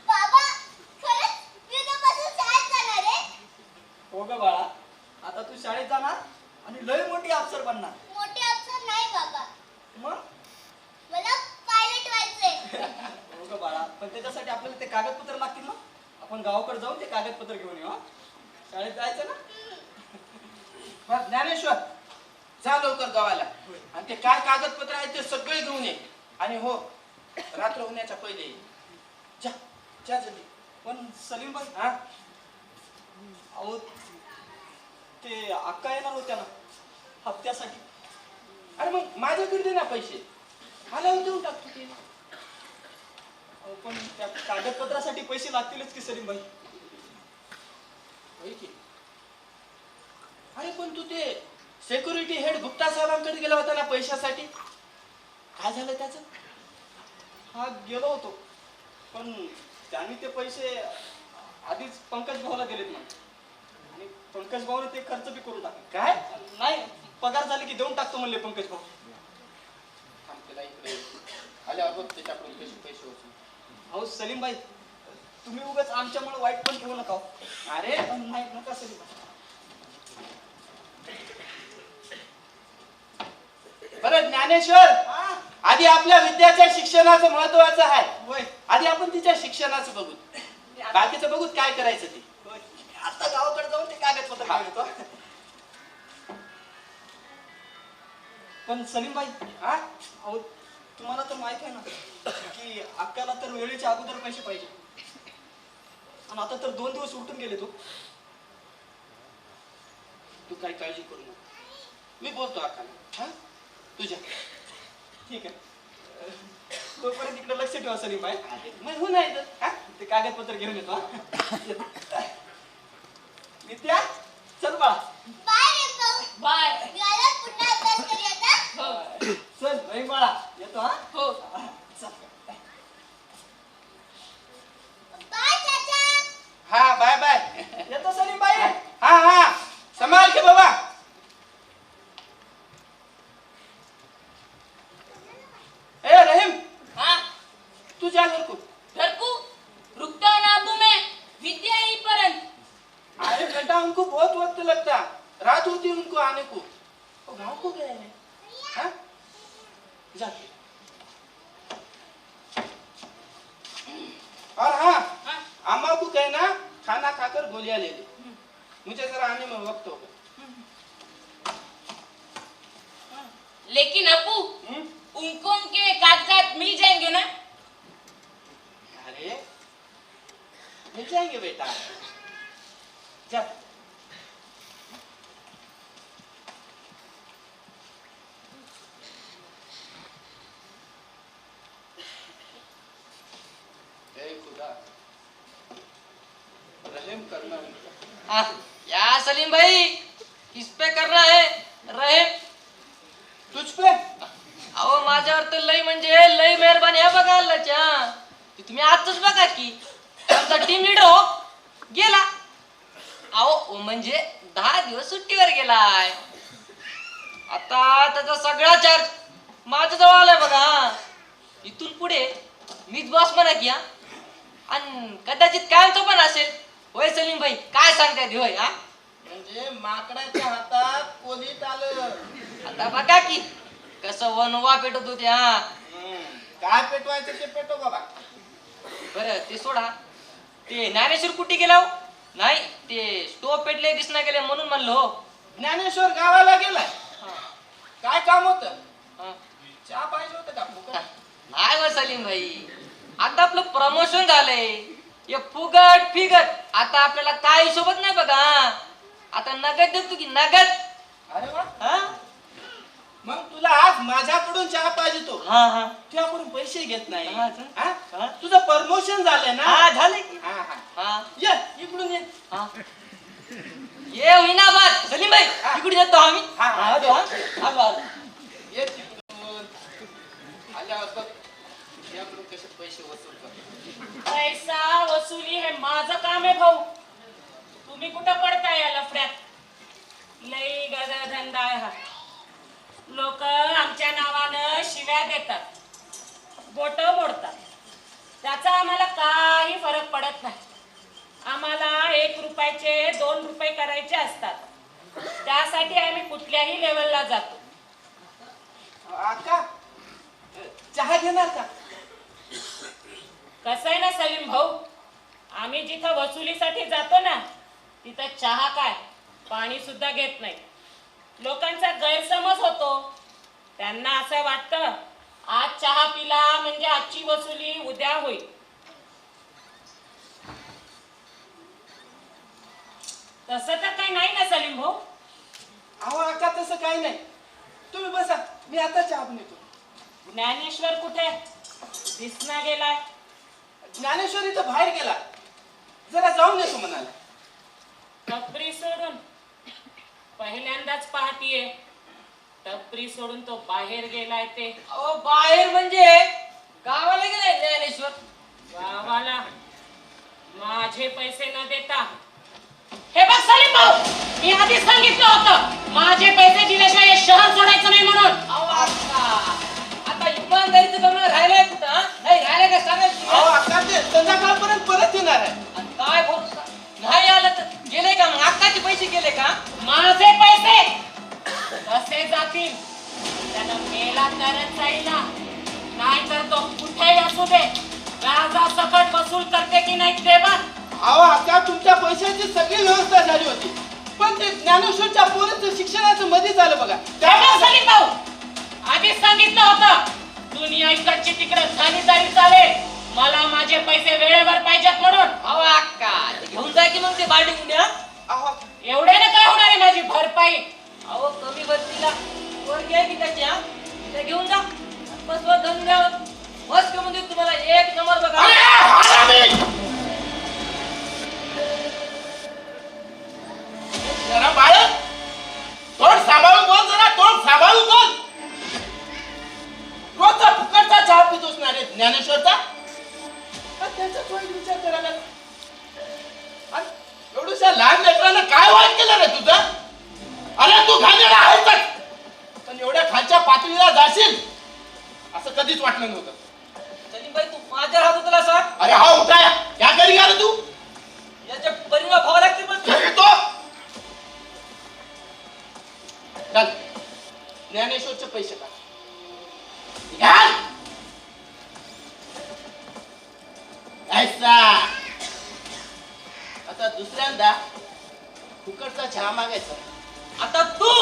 बाबा खरंच मी उद्यापासून शाळेत जाणार आहे. हो ग बाळा, आता तू शाळेत जाणार आणि लय मोठी अफसर बनणार. मोठे अफसर नाही बाबा, मग मला पायलट व्हायचंय. हो ग बाळा, पण त्याच्यासाठी आपल्याला ते कागदपत्र लागतील ना. आपण गावाकडे जाऊन ते कागदपत्र घेऊन येऊ. हा, शाळेत जायचं ना. बरं, ज्ञानेश्वर, जा लवकर गावाला आणि ते काय कागदपत्र आहेत ते सगळे घेऊन ये. आणि हो, रात्र होण्याच्या पहिले ये. जा जा जल्दी. पण सलीम भाई, हा, अहो ते अक्का येणार होत्या ना हप्त्यासाठी. अरे मग माझ्याकडे दे ना पैसे, मला देऊन टाकतो ते. अहो, पण त्या कागदपत्रासाठी पैसे लागतीलच की सलीम भाई. होय की? अरे पण तू ते सिक्युरिटी हेड गुप्ता साहेबांकडे गेला होता ना पैशासाठी, काय झालं त्याचं? हा, गेलो होतो, पण त्यांनी ते पैसे आधीच पंकज भाऊला दिलेत ना, आणि पंकज भाऊने ते खर्च बी करून टाकले. काय? नाही, पगार झाले की देऊन टाकतो म्हणले पंकज भाऊ. थांब, त्याला इकडे आल्यावर बघ त्याच्याकडून कसे पैसे होते. अहो सलीम भाई, तुम्ही उगाच आमच्यामुळे वाईट पण ठेवू नका हो. अरे नाही, नका सलीम भाई. बरं ज्ञानेश्वर, हा, आधी आपल्या विद्याच्या शिक्षणाचं महत्वाचं आहे. होय आधी आपण तिच्या शिक्षणाचं बघू, बाकीचं बघू काय करायचं ते. होय. आता गावाकडे जाऊन ते कागदपत्र घेऊन येतो. पण सलीम भाई, हा, अहो तुम्हाला तर माहित आहे ना की अक्काला तर वेळेच्या अगोदर पैसे पाहिजे, आणि आता तर 2 दिवस उलटून गेले तो. तू काही काळजी करू नको, मी बोलतो अक्काला. हा, तुझ्या ठीक आहे, तोपर्यंत इकडे लक्ष ठेवा सलीम भाई. मग हो नाही तर हा? ते कागदपत्र घेऊन येतो. हा. विद्या, चल बाळा. बाय रे भाऊ. बाय. मी आल्यावर पुन्हा अभ्यास करूया आता. हो. चल भाई बाळा, येतो. हा, हो. चल. बाय चाचा. हा, बाय बाय. येतो सलीम भाई. हा हा, संभाल के बाबा. ए रहीम, हा, तू जा घर को. घरकू. बेटा उनको बहुत वक्त लगता, रात होती उनको आने को, वो गाँव को गए हैं। हाँ? जा। और हाँ, अम्मा को कहना खाना खाकर गोलियां ले ले, मुझे जरा आने में वक्त होगा। लेकिन अप्पू, उनको उनके कागजात मिल जाएंगे ना? अरे मिल जाएंगे बेटा, जा। हे खुदा, रहम करना उनका। या सलीम भाई, किस पे करना है रहेम? तुझ पे? अहो माझ्यावर तर लई म्हणजे लई मेहरबानी आहे बघा अल्लाच्या. ते तुम्ही आजच बघा की आमचा टीम लीडर हो गेला. अहो म्हणजे 10 दिवस सुट्टीवर गेलाय. आता त्याचा सगळा चार्ज माझ्या जवळ आलाय बघा. इथून पुढे मीच बॉस म्हणा की हा. आणि कदाचित कायमचं पण असेल. होय सलीम भाई, काय सांगताय होय? हा म्हणजे माकडाच्या हातात कोलीत आलं. आता बघा की कसं वनवा पेटत होते. हा काय पेटवायचं ते पेटो बाबा. बरं ते सोडा, ते ज्ञानेश्वर कुठे गेला हो? नाही ते स्टोव पेटले दिसना गेले म्हणून म्हणलो हो. ज्ञानेश्वर गावाला गेलाय. हा. काय काम होतं? हा. चहा पाहिजे होतं का फुकट? नाही हो सलीम भाई, आता आपलं प्रमोशन झालंय. हे फुगट फिगट आता आपल्याला काही सोबत नाही बघा. आता नगद देतो की नगद. अरे वा, हा मग तुला आज माझ्याकडून चहा पाहिजे तो. हा हा तुझ्याकडून पैसे घेत नाही. हा, हा? हा. तुझं प्रमोशन झालंय ना. हा झाले की. हा, हा. हा ये इकडून ये. हा ये होईना बात सलीम भाई, इकडे येतो आम्ही. हा, हा. आलो, हा. आलो, आलो. ये तिकडून. आल्यावर बघ तुझ्याकडून कसे पैसे वसूल कर. पैसा वसुली हे माझं काम आहे भाऊ. तुम्ही कुठं पडताय या लफड्यात? लई गदा धंदा आहे हा. लोक आमच्या नावानं शिव्या देतात, बोट मोडतात. त्याचा आम्हाला काही फरक पडत नाही. आम्हाला 1 रुपयाचे 2 रुपये करायचे असतात. त्यासाठी आम्ही कुठल्याही लेवलला जातो. आका चहा घेणार का? कसं आहे ना सलीम भाऊ, आम्ही जिथं वसुलीसाठी जातो ना तिथं चहा काय पाणी सुद्धा घेत नाही. लोकांचा गैरसमज होतो. त्यांना असं वाटतं आज चहा पिला म्हणजे आजची वसुली उद्या होईल. तसं तर काही नाही ना सलीम भाऊ. अहो आका तसं काही नाही. तुम्ही बसा, मी आता चहा बनवतो. ज्ञानेश्वर कुठे दिसना गेलाय? ज्ञानेश्वर इथं बाहेर गेला, जरा जाऊन येतो म्हणाला. टपरी सोडून पहिल्यांदाच पाहतीये. टपरी सोडून तो बाहेर गेलाय ते. अहो बाहेर म्हणजे गावाला गेलाय ज्ञानेश्वर. गावाला माझे पैसे न देता. हे बघ सलीम भाऊ, मी आधीच सांगितलं होतं माझे पैसे दिल्याशिवाय हे शहर सोडायचं नाही म्हणून. अहो आता इमानदारीचं गमन राहिलंय कुठं? हा? नाही राहिलंय का सांगायचं? अहो आका ते संध्याकाळपर्यंत परत येणार आहे. आणि काय भरोसा? नाही आलं तर गेले का? मग अक्काचे पैसे गेले का? माझे पैसे कसे जातील? त्यानं मेला तरच जाईल ना. नाहीतर तो कुठेही असू दे व्याजा सकट वसूल करते की नाही ते बघ. अहो आका तुमच्या पैशाची सगळी व्यवस्था झाली होती, पण ते ज्ञानेश्वरच्या पोरीचं शिक्षणाचं मध्ये झालं बघा. त्यामुळे सलीम भाऊ आधीच सांगितलं होतं दुनिया इकडची तिकडे झाली तरी चालेल, मला माझे पैसे वेळेवर पाहिजेत म्हणून. अहो अक्का ते घेऊन जा की मग ते बाल्टी उद्या. अहो एवढ्याने काय होणार आहे माझी भरपाई? अहो कमी बत्तीला वर घ्या की त्याची. हा ते घेऊन जा. बस वर धंद्यावर बस का म्हणजे तुम्हाला 1 नंबर बघा. जरा बाळ तोंड सांभाळून बोल, जरा तोंड सांभाळून बोल. रोजचा फुकटचा चहा पितोस ना रे ज्ञानेश्वरचा. त्याचा वाईट विचार करायला आणि एवढ्याशा लहान लेकरांना काय वाईट केलं रे तुझं? अरे तू घाणेरडा आहेस, पण एवढ्या खालच्या पातळीला जाशील असं कधीच वाटलं नव्हतं. सलीम भाई तू माझ्या हात होतला सांग. अरे हा उठाया, क्या करी रे तू? याचे परिणाम व्हावं लागतील पण. तो चल ज्ञानेश्वरचे पैसे का घाल ऐसा आता दुसऱ्यांदा फुकटचा चहा मागायचा आता तू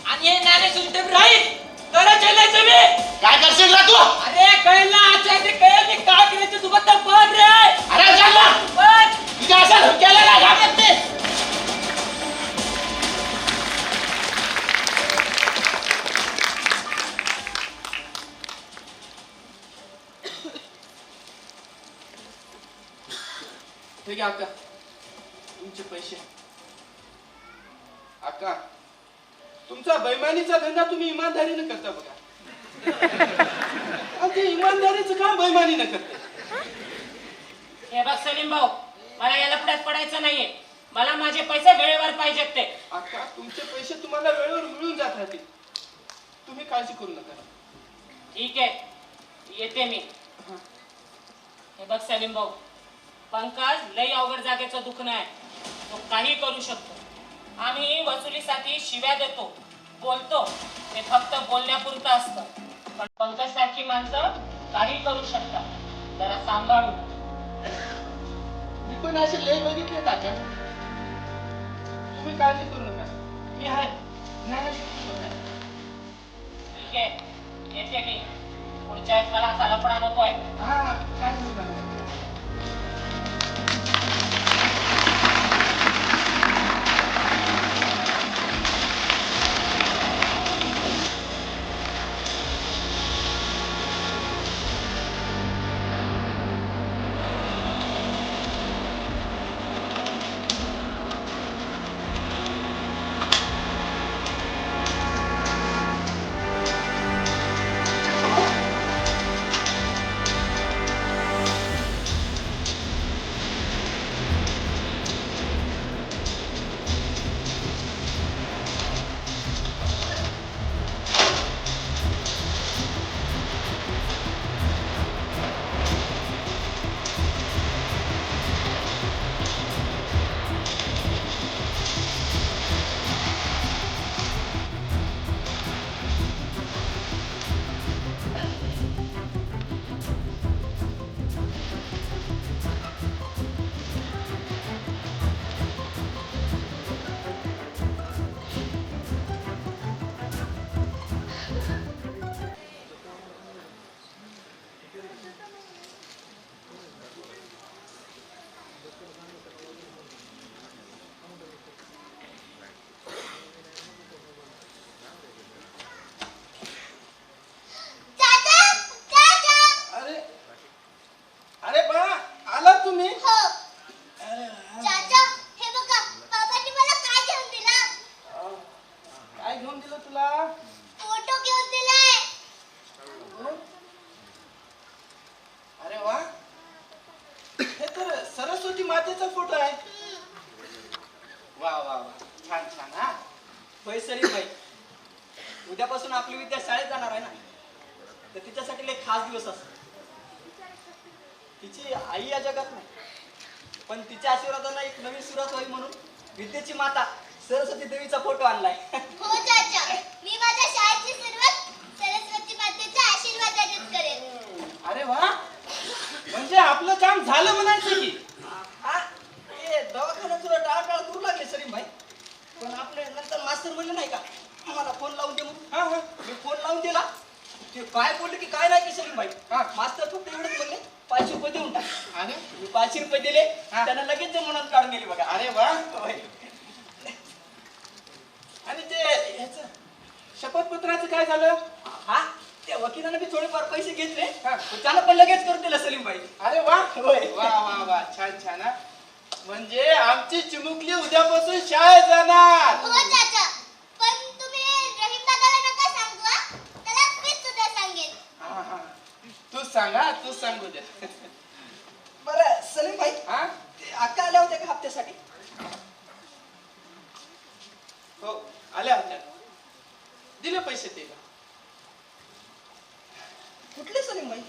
आणि हे ज्ञानेश्वर राहील तर चलायचं मी काय करशील ना तू अरे कळलं आजच्या ते कळलं ते काय करायचं तू फक्त बघ रे अरे चल ना बघ तुझ्या अशा धमक्याला नाही घाबरत ते ठीक आहे अक्का तुमचे पैसे अक्का तुमचा बैमानीचा धंदा तुम्ही इमानदारीने करता बघा आणि ते इमानदारीचं काम बैमानीने करते हे बघ सलीम भाऊ मला याला पुढ्यात पडायचं नाहीये मला माझे पैसे वेळेवर पाहिजेत ते अक्का तुमचे पैसे तुम्हाला वेळेवर मिळून जात राहतील तुम्ही काळजी करू नका ठीक आहे येते मी हे बघ सलीम भाऊ पंकज लई अवघड जागेचं दुखणं आहे तो काही करू शकतो आम्ही वसुलीसाठी शिव्या देतो बोलतो ते फक्त बोलण्यापुरतं असतं पण पंकज सारखी माणसं काही करू शकतात जरा सांभाळून मी पण असे लय बघितले काका तुम्ही काळजी करू नका मी आहे नाही ठीक आहे येते मी पुढच्या वेळेस मला असा लफडा नकोय हा काय करू नका मातेचा फोटो आहे. वा वा वा छान छान. हा होय सलीम भाई, उद्यापासून आपली विद्या शाळेत जाणार आहे ना, तर तिच्यासाठी एक खास दिवस असतो. तिची आई या जगात नाही, पण तिच्या आशीर्वादाने एक नवीन सुरुवात होईल म्हणून विद्येची माता सरस्वती देवीचा फोटो आणलाय. हो चाचा, मी माझ्या शाळेची सुरुवात सरस्वती मातेच्या आशीर्वादानेच करेन. अरे वा, म्हणजे आपलं काम झालं म्हणायचं की. हे दवाखान्यात तुला टाळाटाळ करू लागले सलीम भाई, पण आपले नंतर मास्तर म्हणले नाही का आम्हाला फोन लावून दे म्हणून. हा हा, मी फोन लावून दिला, ते काय बोलले की काय नाही की सलीम भाई. मास्तर फक्त एवढंच म्हणले 500 रुपये देऊन टाक. अरे मी 500 रुपये दिले, त्यांना लगेच ते म्हणून काढून गेली बघा. अरे वा. होय. आणि ते ह्याच शपथपत्राचं काय झालं? हा, त्या वकिलाने बी थोडेफार पैसे घेतले, त्याला पण लगेच करून दिलं सलीम भाई. अरे वा होय. वा वा वा छान छान. हा. म्हणजे आमची चिमुकली उद्यापासून शाळेत जाणार. हो चाचा, पण तुम्ही रहीम दादाला नका सांगू हा, त्याला मीच सुद्धा सांगेन. हा हा, तूच सांगा, तूच सांगू दे. बरं सलीम भाई, हा ते अक्का आल्या होत्या का हप्त्यासाठी? हो आल्या होत्या, दिले पैसे ते. कुठले सलीम भाई?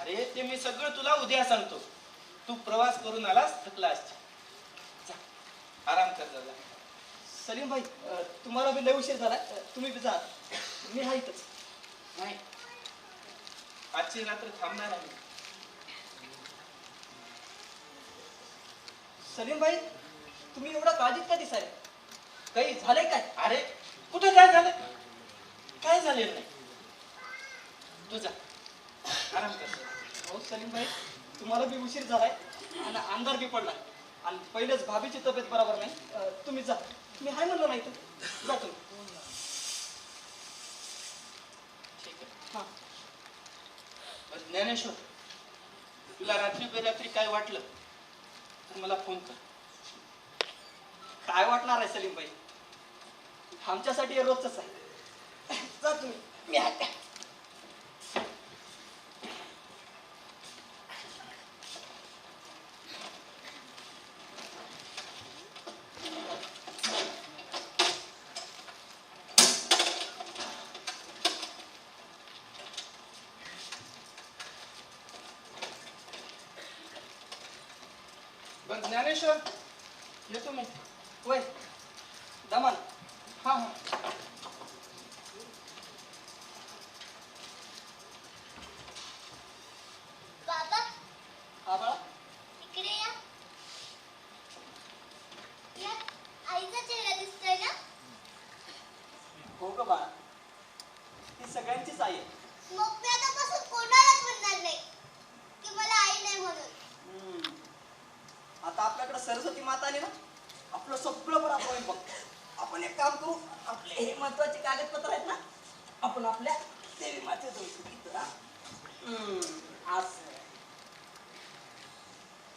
अरे ते मी सगळं तुला उद्या सांगतो. तू प्रवास करून आलास, थकला असशील. जा, आराम कर जरा. सलीम भाई तुम्हाला बी लय उशीर झाला तुम्ही बी जा मी आहे इथंच. नाही, आजची रात्र थांबणार आहे. सलीम भाई तुम्ही एवढा काळजीत का दिसाय काही झालंय काय? अरे कुठं काय झालं? काय झालेलं नाही. तू जा, आराम कर. हो सलीम भाई तुम्हाला बी उशीर झालाय आणि अंधार बी पडलाय आणि पहिलेच भाभीची तब्येत बरोबर नाही. तुम्ही जा, मी हाय म्हणलं नाही तर जा तुम्ही. ठीक आहे. हा बरं, ज्ञानेश्वर, तुला रात्री बेरात्री काय वाटलं तर मला फोन कर. काय वाटणार आहे सलीम भाई आमच्यासाठी हे रोजच आहे. जा तुम्ही, मी आहे. बघ ज्ञानेश्वर, येतो मी. होय दमन. हा हा. बाबा हा बाळा इकडे या. यात आईचा चेहरा दिसतोय ना? हो ग बाळा ती सगळ्यांचीच आई आहे. मग मी आतापासून कोणालाच म्हणणार नाही की मला आई नाही म्हणून. आता आपल्याकडे सरस्वती माता आली ना आपलं सगळं बरोबर होईल बघ. आपण एक काम करू आपले हे महत्वाचे कागदपत्र आहेत ना आपण आपल्या देवी माते जाऊ. असं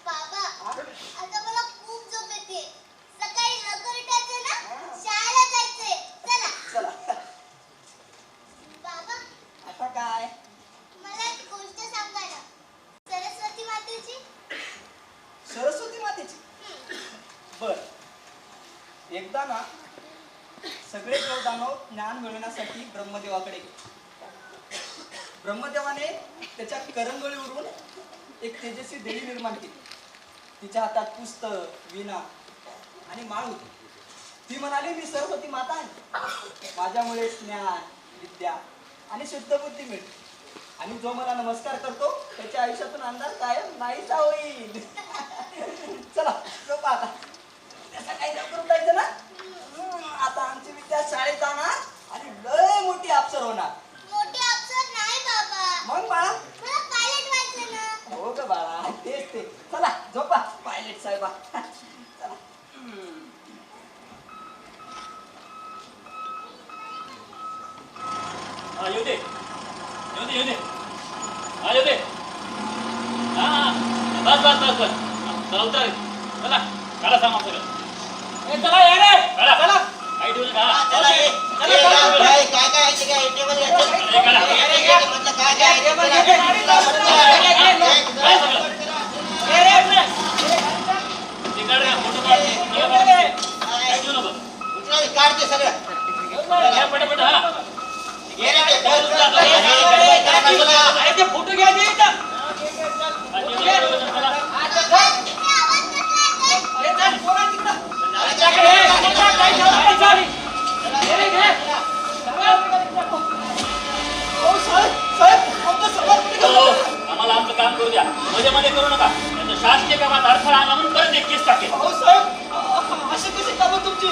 बाबा आता मला खूप झोप येते. सकाळी लवकर उठायचं ना, शाळेला जायचंय. चला. चला बाबा आता काय मला एक गोष्ट सांगा ना, सरस्वती मातेची. सरस्वती मातेची बर एकदा ना सगळे देव दानव ज्ञान मिळवण्यासाठी ब्रह्मदेवाकडे गेले. ब्रह्मदेवाने त्याच्या करंगळीवरून एक तेजस्वी देवी निर्माण केली. तिच्या हातात पुस्तक वीणा आणि माळ होती. ती म्हणाली मी सरस्वती माता आहे. माझ्यामुळे ज्ञान विद्या आणि शुद्ध बुद्धी मिळते आणि जो मला नमस्कार करतो त्याच्या आयुष्यातून अंधार कायम नाहीसा होईल. चला झोपा आता. त्याचा काही लवकर उठायचं ना. आता आमची विद्या शाळेत जाणार आणि लय मोठी अफसर होणार. मोठे अफसर नाही बाबा, मग बाळा मला पायलट व्हायचं ना. हो ग बाळा तेच ते. चला झोपा पायलट साहेबा. चला येऊ दे येऊ दे येऊ दे हा येऊ दे हा बस बस बस बस चला उतर चला काढा सामान सगळं चला या रे. काढा चला काही ठेवू नका चला, ए, चला, ए, चला, चला. काय काय काय ते काय टेबल घ्या, चल. हे काढा. म्हटलं काय काय टेबल घ्या. काय सगळं? ते काढ रे, फोटो काढ. काही ठेवू नको. उचला, काढ ते सगळं. घ्या पटापट हा ये रे, ते बॉल उचला. ए, काय बाजूला. अरे ते फोटो घ्या ते इथं. हा, ते चला. तुम्ही आवाज कसला येतोय? अरे चल, पोरा तिकडं. अरे, चल, हे, चल, काय ठेवलं? चल. हे रे, घे. हो साहेब साहेब आमचं सवाल कुठे हो, गेलं? आम्हाला आमचं काम करू द्या मध्ये मध्ये करू नका त्याचं शासकीय कामात अडथळा आणला म्हणून परत एक केस टाकेल हो साहेब अशी कशी कामं तुमची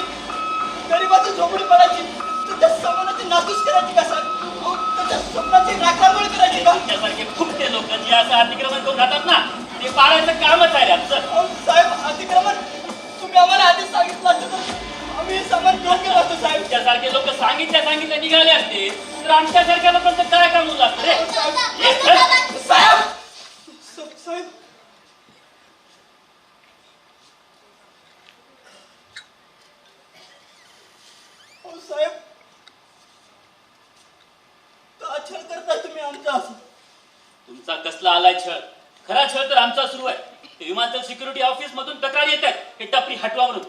गरीबाची झोपडी पडायची त्याच्या समानाची नासूस करायची का साहेब? अहो, त्याच्या स्वप्नाची राखावळ करायची का? तुमच्यासारखे खूप ते लोक जे असं अतिक्रमण करून राहतात ना ते पाळायचं कामच आहे आमचं अहो, साहेब अतिक्रमण तुम्ही आम्हाला आधीच सांगितलं असतं तर आम्ही हे सामान घेऊन गेलो असतो साहेब. तुमच्यासारखे लोक सांगितल्या निघाले असते तर आमच्यासारख्या लोकांचं काय काम होत असतं रे हे खरं. साहेब साहेब अहो, साहेब का छळ करताय तुम्ही आमचा असं? तुमचा कसला आलाय छळ खरा छळ तर आमचा सुरू आहे ते विमानतळ सिक्युरिटी ऑफिस मधून तक्रार येत आहे हे टपरी हटवा म्हणून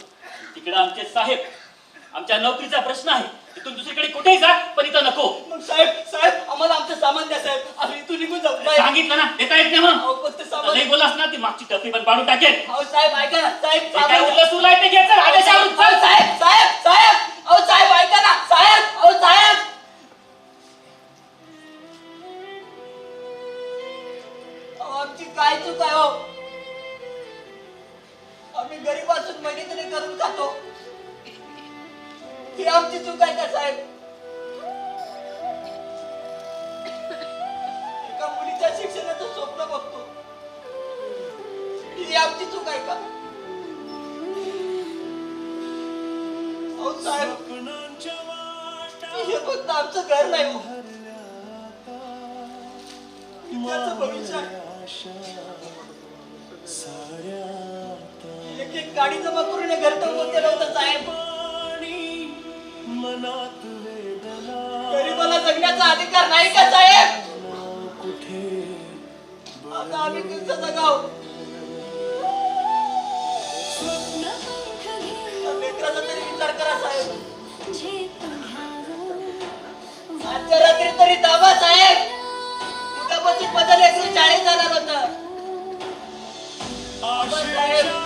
तिकडे आमचे साहेब आमच्या नोकरीचा प्रश्न आहे इथून दुसरीकडे कुठेही जा पण इथं नको मग साहेब साहेब आम्हाला आमचं सामान द्या साहेब आम्ही इथून निघून जाऊ साहेब. सांगितलं ना देता येत नाही म्हणून अहो, फक्त सामान नाही बोलास ना ती मागची टपरी पण पाडून टाकेल अहो साहेब ऐका ना साहेब जे काय सामान उरलं सुरलं आहे ते घे चल आदेशावरून साहेब चल साहेब साहेब साहेब ही आमची चूक आहे का साहेब? एका मुलीच्या शिक्षणाचं स्वप्न बघतो, ही आमची चूक आहे का? अहो साहेब, हे फक्त आमचं घर नाही हो, त्याचं भविष्य आहे. एक एक गाडी जमा करून हे घर तर होते नव्हतं साहेब. गरीबाला जगण्याचा अधिकार नाही का साहेब? आता आम्ही कसं जगाव? या लेकराचा तरी विचार करा साहेब. आजच्या रात्री तरी दाबा साहेब. उद्यापासून माझं लेकरू शाळेत जाणार होतं. साहेब